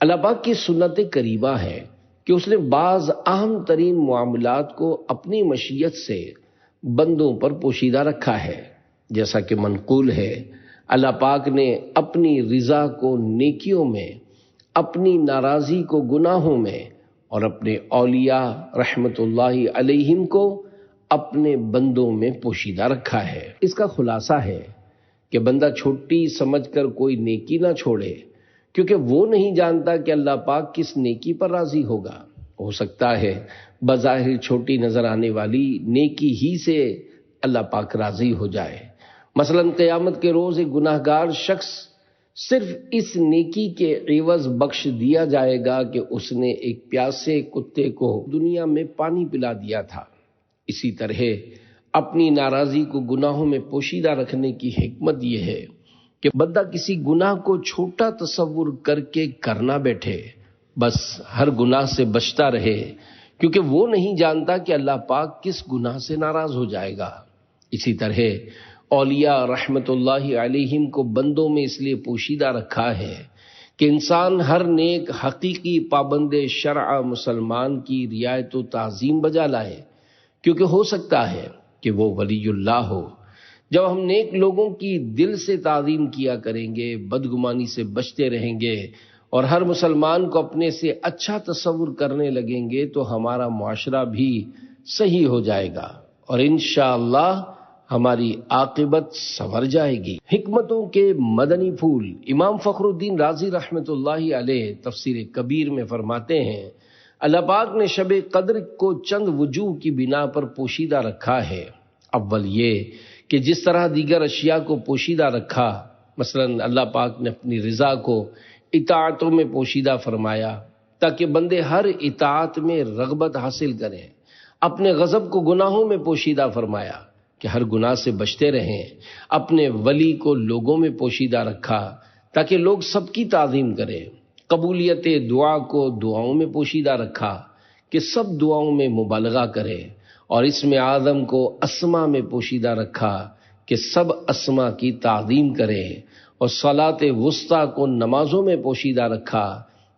Speaker 1: اللہ پاک کی سنت قریبہ ہے کہ اس نے بعض اہم ترین معاملات کو اپنی مشیت سے بندوں پر پوشیدہ رکھا ہے، جیسا کہ منقول ہے، اللہ پاک نے اپنی رضا کو نیکیوں میں، اپنی ناراضی کو گناہوں میں اور اپنے اولیاء رحمت اللہ علیہم کو اپنے بندوں میں پوشیدہ رکھا ہے۔ اس کا خلاصہ ہے کہ بندہ چھوٹی سمجھ کر کوئی نیکی نہ چھوڑے، کیونکہ وہ نہیں جانتا کہ اللہ پاک کس نیکی پر راضی ہوگا۔ ہو سکتا ہے بظاہر چھوٹی نظر آنے والی نیکی ہی سے اللہ پاک راضی ہو جائے۔ مثلا قیامت کے روز ایک گناہگار شخص صرف اس نیکی کے عوض بخش دیا جائے گا کہ اس نے ایک پیاسے کتے کو دنیا میں پانی پلا دیا تھا۔ اسی طرح اپنی ناراضی کو گناہوں میں پوشیدہ رکھنے کی حکمت یہ ہے کہ بندہ کسی گناہ کو چھوٹا تصور کر کے کرنا بیٹھے، بس ہر گناہ سے بچتا رہے، کیونکہ وہ نہیں جانتا کہ اللہ پاک کس گناہ سے ناراض ہو جائے گا۔ اسی طرح اولیاء رحمت اللہ علیہم کو بندوں میں اس لیے پوشیدہ رکھا ہے کہ انسان ہر نیک حقیقی پابند شرع مسلمان کی رعایت و تعظیم بجا لائے، کیونکہ ہو سکتا ہے کہ وہ ولی اللہ ہو۔ جب ہم نیک لوگوں کی دل سے تعظیم کیا کریں گے، بدگمانی سے بچتے رہیں گے اور ہر مسلمان کو اپنے سے اچھا تصور کرنے لگیں گے تو ہمارا معاشرہ بھی صحیح ہو جائے گا اور انشاءاللہ ہماری عاقبت سنور جائے گی۔ حکمتوں کے مدنی پھول امام فخر الدین رازی رحمت اللہ علیہ تفسیر کبیر میں فرماتے ہیں، اللہ پاک نے شب قدر کو چند وجوہ کی بنا پر پوشیدہ رکھا ہے۔ اول یہ کہ جس طرح دیگر اشیاء کو پوشیدہ رکھا، مثلا اللہ پاک نے اپنی رضا کو اطاعتوں میں پوشیدہ فرمایا تاکہ بندے ہر اطاعت میں رغبت حاصل کریں. اپنے غضب کو گناہوں میں پوشیدہ فرمایا کہ ہر گناہ سے بچتے رہیں. اپنے ولی کو لوگوں میں پوشیدہ رکھا تاکہ لوگ سب کی تعظیم کریں. قبولیت دعا کو دعاؤں میں پوشیدہ رکھا کہ سب دعاؤں میں مبالغہ کرے. اور اسم اعظم کو اسما میں پوشیدہ رکھا کہ سب اسما کی تعظیم کرے. اور صلاۃ وسطیٰ کو نمازوں میں پوشیدہ رکھا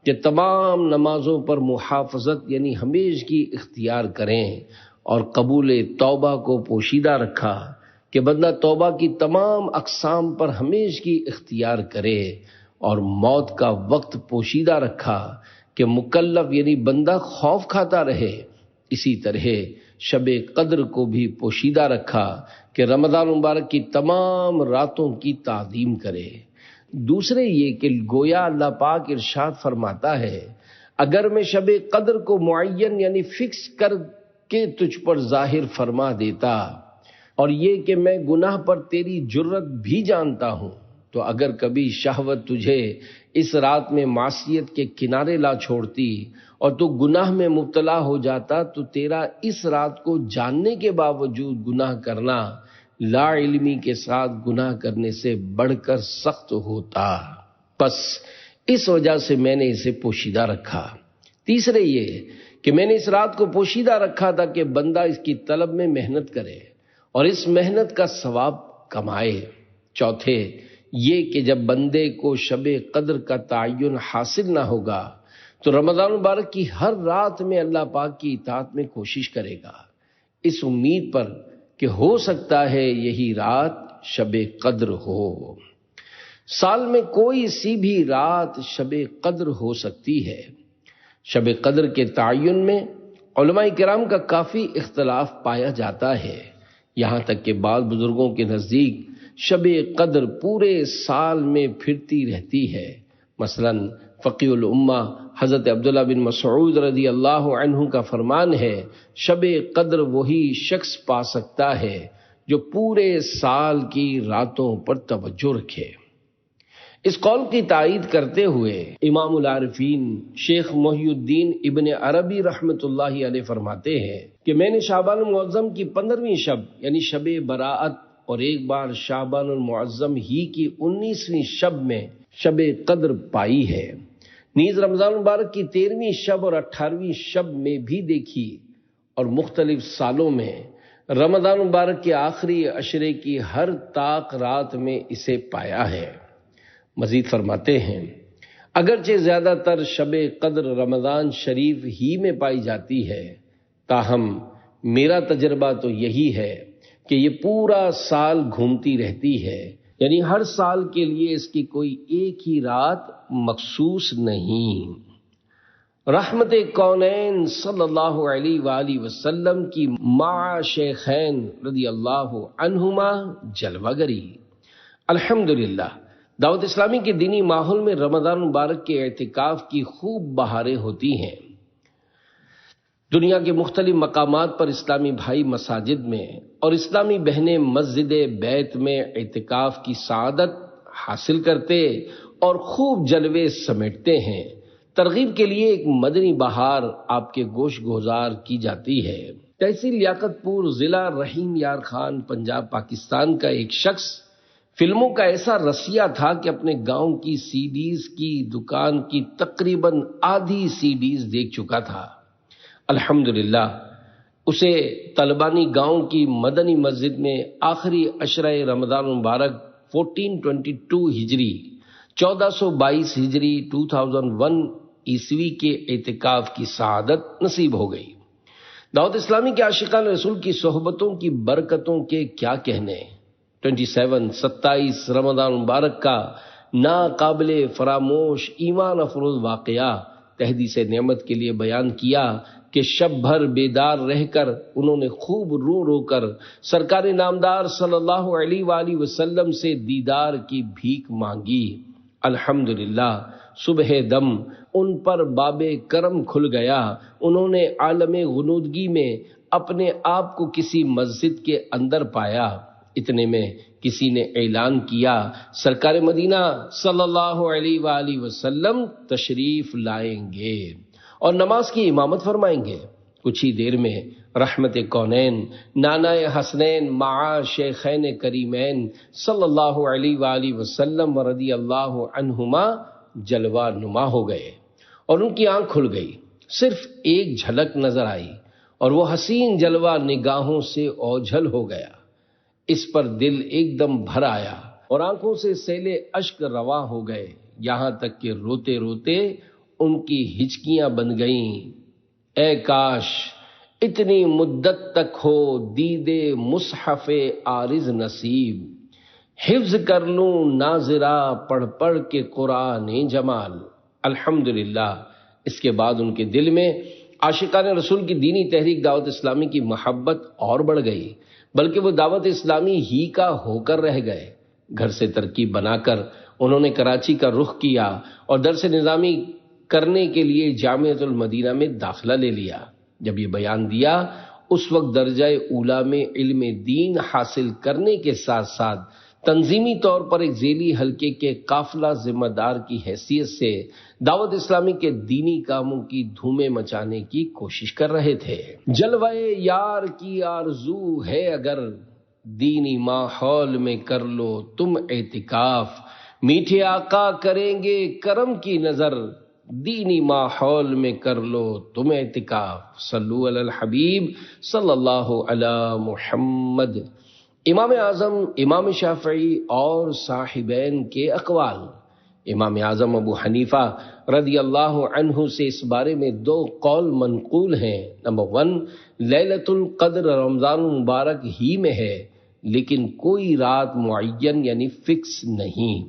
Speaker 1: کہ تمام نمازوں پر محافظت یعنی ہمیشہ کی اختیار کریں. اور قبول توبہ کو پوشیدہ رکھا کہ بندہ توبہ کی تمام اقسام پر ہمیشہ کی اختیار کرے. اور موت کا وقت پوشیدہ رکھا کہ مکلف یعنی بندہ خوف کھاتا رہے. اسی طرح شب قدر کو بھی پوشیدہ رکھا کہ رمضان مبارک کی تمام راتوں کی تعظیم کرے. دوسرے یہ کہ گویا اللہ پاک ارشاد فرماتا ہے اگر میں شب قدر کو معین یعنی فکس کر کے تجھ پر ظاہر فرما دیتا اور یہ کہ میں گناہ پر تیری جرت بھی جانتا ہوں تو اگر کبھی شہوت تجھے اس رات میں معصیت کے کنارے لا چھوڑتی اور تو گناہ میں مبتلا ہو جاتا تو تیرا اس رات کو جاننے کے باوجود گناہ کرنا لا علمی کے ساتھ گناہ کرنے سے بڑھ کر سخت ہوتا. بس اس وجہ سے میں نے اسے پوشیدہ رکھا. تیسرے یہ کہ میں نے اس رات کو پوشیدہ رکھا تھا کہ بندہ اس کی طلب میں محنت کرے اور اس محنت کا ثواب کمائے. چوتھے یہ کہ جب بندے کو شب قدر کا تعین حاصل نہ ہوگا تو رمضان مبارک کی ہر رات میں اللہ پاک کی اطاعت میں کوشش کرے گا اس امید پر کہ ہو سکتا ہے یہی رات شب قدر ہو. سال میں کوئی سی بھی رات شب قدر ہو سکتی ہے. شب قدر کے تعین میں علماء کرام کا کافی اختلاف پایا جاتا ہے. یہاں تک کہ بعض بزرگوں کے نزدیک شب قدر پورے سال میں پھرتی رہتی ہے. مثلا فقی الامہ حضرت عبداللہ بن مسعود رضی اللہ عنہ کا فرمان ہے شب قدر وہی شخص پا سکتا ہے جو پورے سال کی راتوں پر توجہ رکھے. اس قول کی تائید کرتے ہوئے امام العارفین شیخ محی الدین ابن عربی رحمۃ اللہ علیہ فرماتے ہیں کہ میں نے شعبان المعظم کی 15ویں شب یعنی شب براءت اور ایک بار شعبان المعظم ہی کی 19ویں شب میں شب قدر پائی ہے. نیز رمضان مبارک کی 13ویں شب اور 18ویں شب میں بھی دیکھی اور مختلف سالوں میں رمضان مبارک کے آخری عشرے کی ہر طاق رات میں اسے پایا ہے. مزید فرماتے ہیں اگرچہ زیادہ تر شب قدر رمضان شریف ہی میں پائی جاتی ہے تاہم میرا تجربہ تو یہی ہے کہ یہ پورا سال گھومتی رہتی ہے یعنی ہر سال کے لیے اس کی کوئی ایک ہی رات مخصوص نہیں. رحمت کونین صلی اللہ علیہ وآلہ وسلم کی مع شیخین رضی اللہ عنہما جلوہ گری. الحمدللہ دعوت اسلامی کے دینی ماحول میں رمضان مبارک کے اعتکاف کی خوب بہاریں ہوتی ہیں. دنیا کے مختلف مقامات پر اسلامی بھائی مساجد میں اور اسلامی بہنیں مسجد بیت میں اعتکاف کی سعادت حاصل کرتے اور خوب جلوے سمیٹتے ہیں. ترغیب کے لیے ایک مدنی بہار آپ کے گوش گزار کی جاتی ہے. تحصیل لیاقت پور ضلع رحیم یار خان پنجاب پاکستان کا ایک شخص فلموں کا ایسا رسیا تھا کہ اپنے گاؤں کی سی ڈیز کی دکان کی تقریباً آدھی سی ڈیز دیکھ چکا تھا. الحمدللہ اسے طلبانی گاؤں کی مدنی مسجد میں آخری عشرہ رمضان مبارک 1422 ہجری 1422 ہجری 2001 عیسوی کے اعتکاف کی سعادت نصیب ہو گئی. دعوت اسلامی کے عاشقان رسول کی صحبتوں کی برکتوں کے کیا کہنے. 27 رمضان مبارک کا ناقابل فراموش ایمان افروز واقعہ تحدیث نعمت کے لیے بیان کیا کہ شب بھر بیدار رہ کر انہوں نے خوب رو رو کر سرکار نامدار صلی اللہ علیہ وآلہ وسلم سے دیدار کی بھیک مانگی. الحمدللہ صبح دم ان پر باب کرم کھل گیا. انہوں نے عالم غنودگی میں اپنے آپ کو کسی مسجد کے اندر پایا. اتنے میں کسی نے اعلان کیا سرکار مدینہ صلی اللہ علیہ وآلہ وسلم تشریف لائیں گے اور نماز کی امامت فرمائیں گے۔ کچھ ہی دیر میں رحمت کونین نانا حسنین مع شیخین کریمین صلی اللہ علیہ وآلہ وسلم رضی اللہ عنہما جلوہ نما ہو گئے اور ان کی آنکھ کھل گئی۔ صرف ایک جھلک نظر آئی اور وہ حسین جلوہ نگاہوں سے اوجھل ہو گیا۔ اس پر دل ایک دم بھر آیا اور آنکھوں سے سیلے اشک رواں ہو گئے، یہاں تک کہ روتے روتے ان کی ہچکیاں بن گئیں۔ اے کاش اتنی مدت تک ہو دیدے مصحف عارض نصیب، حفظ کر لوں ناظرہ پڑھ پڑھ کے قرآن جمال۔ الحمدللہ اس کے بعد ان کے دل میں عاشقان رسول کی دینی تحریک دعوت اسلامی کی محبت اور بڑھ گئی، بلکہ وہ دعوت اسلامی ہی کا ہو کر رہ گئے۔ گھر سے ترکیب بنا کر انہوں نے کراچی کا رخ کیا اور درس نظامی کرنے کے لیے جامعۃ المدینہ میں داخلہ لے لیا۔ جب یہ بیان دیا اس وقت درجہ اولیٰ میں علم دین حاصل کرنے کے ساتھ ساتھ تنظیمی طور پر ایک ذیلی حلقے کے قافلہ ذمہ دار کی حیثیت سے دعوت اسلامی کے دینی کاموں کی دھومیں مچانے کی کوشش کر رہے تھے۔ جلوہ یار کی آرزو ہے اگر، دینی ماحول میں کر لو تم اعتکاف، میٹھے آقا کریں گے کرم کی نظر، دینی ماحول میں کر لو تم اعتکاف۔ صلو علی الحبیب صلی اللہ علی محمد۔ امام اعظم امام شافعی اور صاحبین کے اقوال۔ امام اعظم ابو حنیفہ رضی اللہ عنہ سے اس بارے میں دو قول منقول ہیں۔ نمبر 1، لیلۃ القدر رمضان مبارک ہی میں ہے لیکن کوئی رات معین یعنی فکس نہیں۔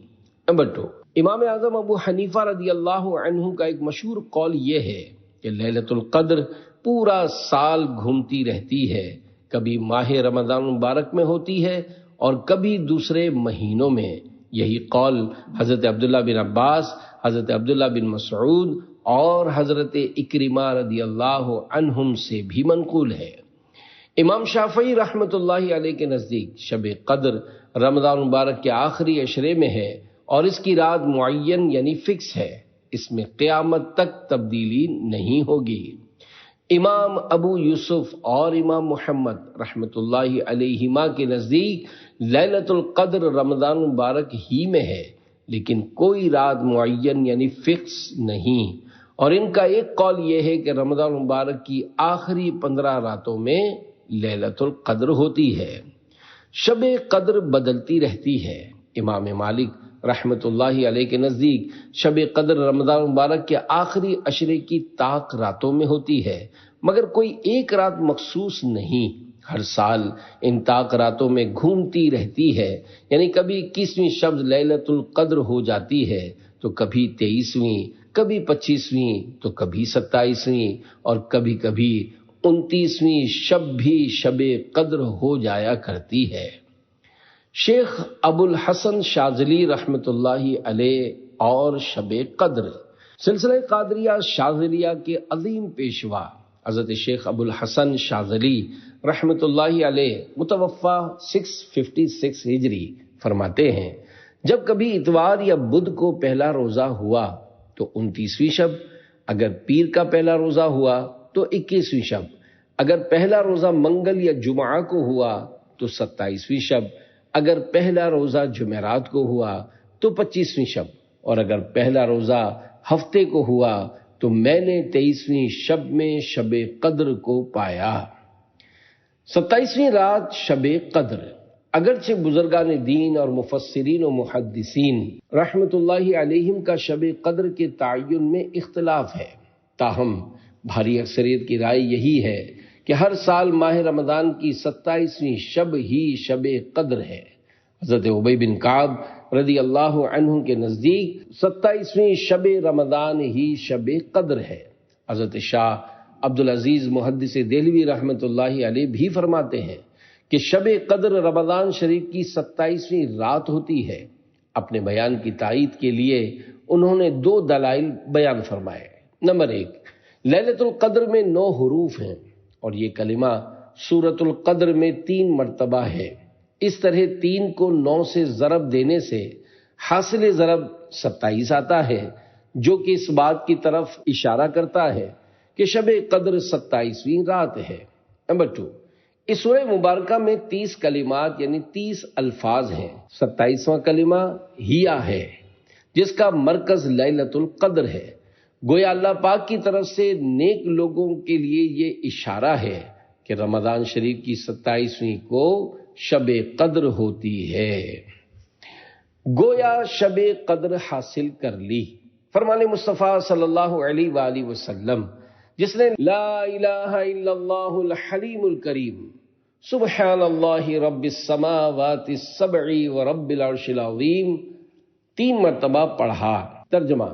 Speaker 1: نمبر 2، امام اعظم ابو حنیفہ رضی اللہ عنہ کا ایک مشہور قول یہ ہے کہ لیلۃ القدر پورا سال گھومتی رہتی ہے، کبھی ماہ رمضان مبارک میں ہوتی ہے اور کبھی دوسرے مہینوں میں۔ یہی قول حضرت عبداللہ بن عباس، حضرت عبداللہ بن مسعود اور حضرت اکرمہ رضی اللہ عنہم سے بھی منقول ہے۔ امام شافعی رحمۃ اللہ علیہ کے نزدیک شب قدر رمضان مبارک کے آخری عشرے میں ہے اور اس کی رات معین یعنی فکس ہے، اس میں قیامت تک تبدیلی نہیں ہوگی۔ امام ابو یوسف اور امام محمد رحمۃ اللہ علیہما کے نزدیک لیلۃ القدر رمضان مبارک ہی میں ہے لیکن کوئی رات معین یعنی فکس نہیں، اور ان کا ایک قول یہ ہے کہ رمضان مبارک کی آخری 15 راتوں میں لیلۃ القدر ہوتی ہے۔ شب قدر بدلتی رہتی ہے۔ امام مالک رحمت اللہ علیہ کے نزدیک شب قدر رمضان مبارک کے آخری عشرے کی طاق راتوں میں ہوتی ہے، مگر کوئی ایک رات مخصوص نہیں، ہر سال ان طاق راتوں میں گھومتی رہتی ہے، یعنی کبھی 21ویں شب لیلۃ القدر ہو جاتی ہے تو کبھی 23ویں، کبھی 25ویں تو کبھی 27ویں اور کبھی کبھی 29ویں شب بھی شب قدر ہو جایا کرتی ہے۔ شیخ ابو الحسن شاذلی رحمت اللہ علیہ اور شب قدر۔ سلسلہ قادریہ شاذلیہ کے عظیم پیشوا حضرت شیخ ابو الحسن شاذلی رحمت اللہ علیہ متوفی 656 ہجری فرماتے ہیں، جب کبھی اتوار یا بدھ کو پہلا روزہ ہوا تو 29ویں شب، اگر پیر کا پہلا روزہ ہوا تو 21ویں شب، اگر پہلا روزہ منگل یا جمعہ کو ہوا تو 27ویں شب، اگر پہلا روزہ جمعرات کو ہوا تو 25ویں شب، اور اگر پہلا روزہ ہفتے کو ہوا تو میں نے 23ویں شب میں شب قدر کو پایا۔ 27ویں رات شب قدر، اگرچہ بزرگان دین اور مفسرین و محدثین رحمت اللہ علیہم کا شب قدر کے تعین میں اختلاف ہے، تاہم بھاری اکثریت کی رائے یہی ہے کہ ہر سال ماہ رمضان کی 27ویں شب ہی شب قدر ہے۔ حضرت ابی بن کعب رضی اللہ عنہ کے نزدیک 27ویں شب رمضان ہی شب قدر ہے۔ حضرت شاہ عبدالعزیز محدث دہلوی رحمت اللہ علیہ بھی فرماتے ہیں کہ شب قدر رمضان شریف کی 27ویں رات ہوتی ہے۔ اپنے بیان کی تائید کے لیے انہوں نے 2 دلائل بیان فرمائے۔ نمبر 1، لیلۃ القدر میں 9 حروف ہیں اور یہ کلمہ سورۃ القدر میں 3 مرتبہ ہے۔ اس طرح 3 کو 9 سے ضرب دینے سے حاصل ضرب 27 آتا ہے، جو کہ اس بات کی طرف اشارہ کرتا ہے کہ شب قدر 27ویں رات ہے۔ نمبر 2، اس سورہ مبارکہ میں 30 کلمات یعنی 30 الفاظ ہیں۔ 27واں کلمہ ہیا ہے، جس کا مرکز لیلۃ القدر ہے۔ گویا اللہ پاک کی طرف سے نیک لوگوں کے لیے یہ اشارہ ہے کہ رمضان شریف کی 27ویں کو شب قدر ہوتی ہے۔ گویا شب قدر حاصل کر لی۔ فرمان مصطفیٰ صلی اللہ علیہ وآلہ وسلم، جس نے لا الہ الا اللہ الحلیم الکریم سبحان اللہ رب السماوات السبع ورب العرش العظیم 3 مرتبہ پڑھا۔ ترجمہ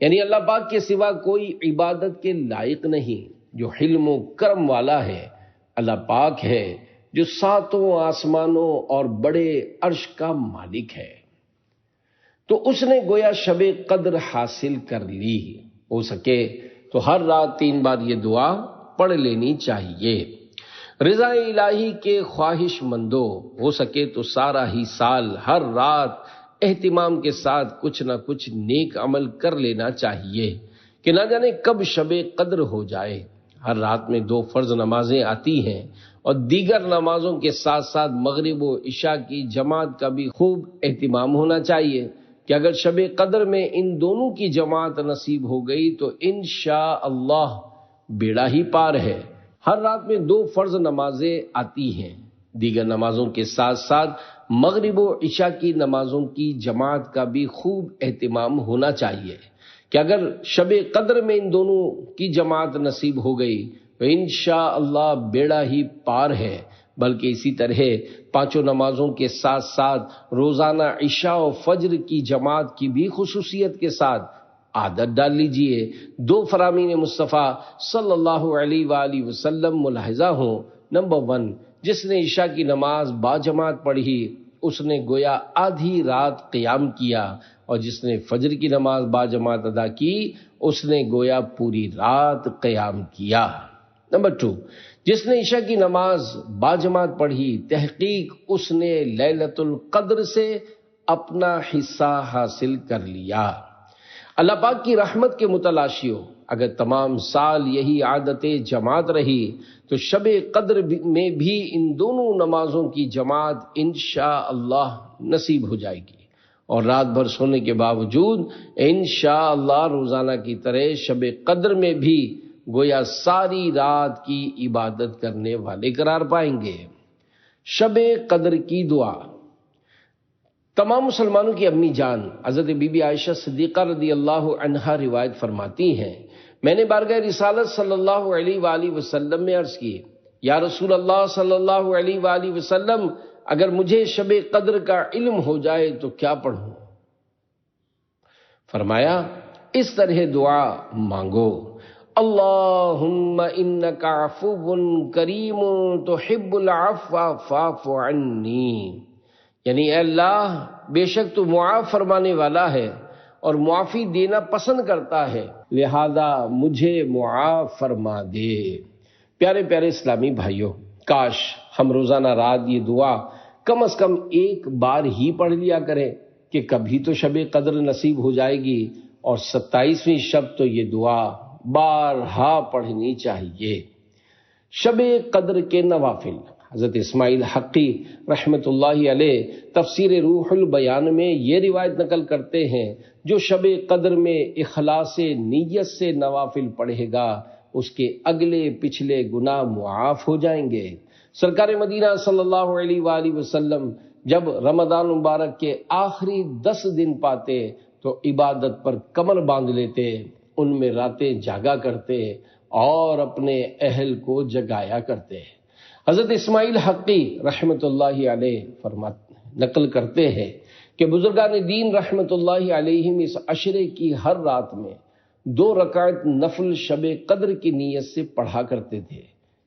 Speaker 1: یعنی اللہ پاک کے سوا کوئی عبادت کے لائق نہیں، جو حلم و کرم والا ہے۔ اللہ پاک ہے جو 7 آسمانوں اور بڑے عرش کا مالک ہے۔ تو اس نے گویا شب قدر حاصل کر لی۔ ہو سکے تو ہر رات 3 بار یہ دعا پڑھ لینی چاہیے۔ رضا الہی کے خواہش مندوں، ہو سکے تو سارا ہی سال ہر رات اہتمام کے ساتھ کچھ نہ کچھ نیک عمل کر لینا چاہیے کہ نہ جانے کب شب قدر ہو جائے۔ ہر رات میں 2 فرض نمازیں آتی ہیں اور دیگر نمازوں کے ساتھ ساتھ مغرب و عشاء کی جماعت کا بھی خوب اہتمام ہونا چاہیے کہ اگر شب قدر میں ان دونوں کی جماعت نصیب ہو گئی تو انشاءاللہ بیڑا ہی پار ہے۔ ہر رات میں 2 فرض نمازیں آتی ہیں، دیگر نمازوں کے ساتھ ساتھ مغرب و عشاء کی نمازوں کی جماعت کا بھی خوب اہتمام ہونا چاہیے کہ اگر شب قدر میں ان دونوں کی جماعت نصیب ہو گئی تو انشاءاللہ بیڑا ہی پار ہے۔ بلکہ اسی طرح 5 نمازوں کے ساتھ ساتھ روزانہ عشاء و فجر کی جماعت کی بھی خصوصیت کے ساتھ عادت ڈال لیجئے۔ 2 فرامین مصطفیٰ صلی اللہ علیہ وآلہ وسلم ملاحظہ ہوں۔ نمبر 1، جس نے عشاء کی نماز باجماعت پڑھی اس نے گویا آدھی رات قیام کیا، اور جس نے فجر کی نماز باجماعت ادا کی اس نے گویا پوری رات قیام کیا۔ نمبر 2، جس نے عشاء کی نماز باجماعت پڑھی تحقیق اس نے لیلۃ القدر سے اپنا حصہ حاصل کر لیا۔ اللہ پاک کی رحمت کے متلاشیوں، اگر تمام سال یہی عادت جماعت رہی تو شب قدر میں بھی ان دونوں نمازوں کی جماعت انشاءاللہ نصیب ہو جائے گی، اور رات بھر سونے کے باوجود انشاءاللہ روزانہ کی طرح شب قدر میں بھی گویا ساری رات کی عبادت کرنے والے قرار پائیں گے۔ شب قدر کی دعا۔ تمام مسلمانوں کی امی جان حضرت بی بی عائشہ صدیقہ رضی اللہ عنہا روایت فرماتی ہیں، میں نے بارگاہ رسالت صلی اللہ علیہ وآلہ وسلم میں عرض کی، یا رسول اللہ صلی اللہ علیہ وآلہ وسلم، اگر مجھے شب قدر کا علم ہو جائے تو کیا پڑھوں؟ فرمایا اس طرح دعا مانگو، اللہم انک عفو کریم تحب العفو فاعف عنی، یعنی اے اللہ بے شک تو معاف فرمانے والا ہے اور معافی دینا پسند کرتا ہے، لہذا مجھے معاف فرما دے۔ پیارے پیارے اسلامی بھائیوں، کاش ہم روزانہ رات یہ دعا کم از کم 1 بار ہی پڑھ لیا کریں کہ کبھی تو شب قدر نصیب ہو جائے گی، اور 27ویں شب تو یہ دعا بارہا پڑھنی چاہیے۔ شب قدر کے نوافل۔ حضرت اسماعیل حقی رحمت اللہ علیہ تفسیر روح البیان میں یہ روایت نقل کرتے ہیں، جو شب قدر میں اخلاص نیت سے نوافل پڑھے گا اس کے اگلے پچھلے گناہ معاف ہو جائیں گے۔ سرکار مدینہ صلی اللہ علیہ وآلہ وسلم جب رمضان مبارک کے آخری 10 دن پاتے تو عبادت پر کمر باندھ لیتے، ان میں راتیں جاگا کرتے اور اپنے اہل کو جگایا کرتے۔ حضرت اسماعیل حقی رحمت اللہ علیہ نقل کرتے ہیں کہ بزرگان دین رحمت اللہ علیہم اس عشرے کی ہر رات میں 2 رکعت نفل شب قدر کی نیت سے پڑھا کرتے تھے۔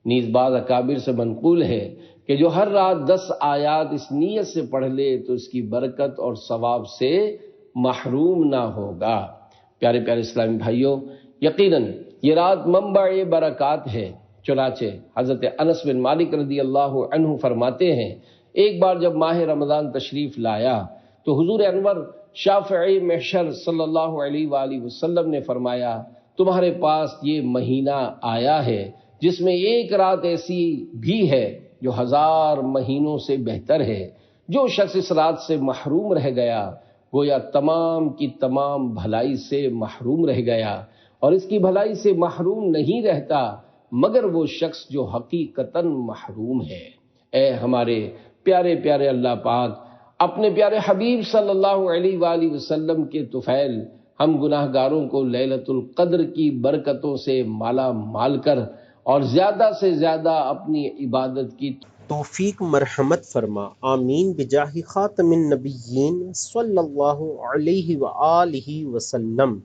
Speaker 1: نیز بعض اکابر سے منقول ہے کہ جو ہر رات 10 آیات اس نیت سے پڑھ لے تو اس کی برکت اور ثواب سے محروم نہ ہوگا۔ پیارے پیارے اسلامی بھائیوں، یقیناً یہ رات منبع برکات ہے، چنانچہ حضرت انس بن مالک رضی اللہ عنہ فرماتے ہیں، ایک بار جب ماہ رمضان تشریف لایا تو حضور انور شافعی محشر صلی اللہ علیہ وآلہ وسلم نے فرمایا تمہارے پاس یہ مہینہ آیا ہے جس میں ایک رات ایسی بھی ہے جو 1000 مہینوں سے بہتر ہے. جو شخص اس رات سے محروم رہ گیا گویا تمام کی تمام بھلائی سے محروم رہ گیا، اور اس کی بھلائی سے محروم نہیں رہتا مگر وہ شخص جو حقیقتاً محروم ہے. اے ہمارے پیارے پیارے اللہ پاک، اپنے پیارے حبیب صلی اللہ علیہ وآلہ وسلم کے طفیل ہم گناہ گاروں کو لیلۃ القدر کی برکتوں سے مالا مال کر اور زیادہ سے زیادہ اپنی عبادت کی
Speaker 2: توفیق مرحمت فرما، آمین بجاہ خاتم النبیین صلی اللہ علیہ وآلہ وسلم.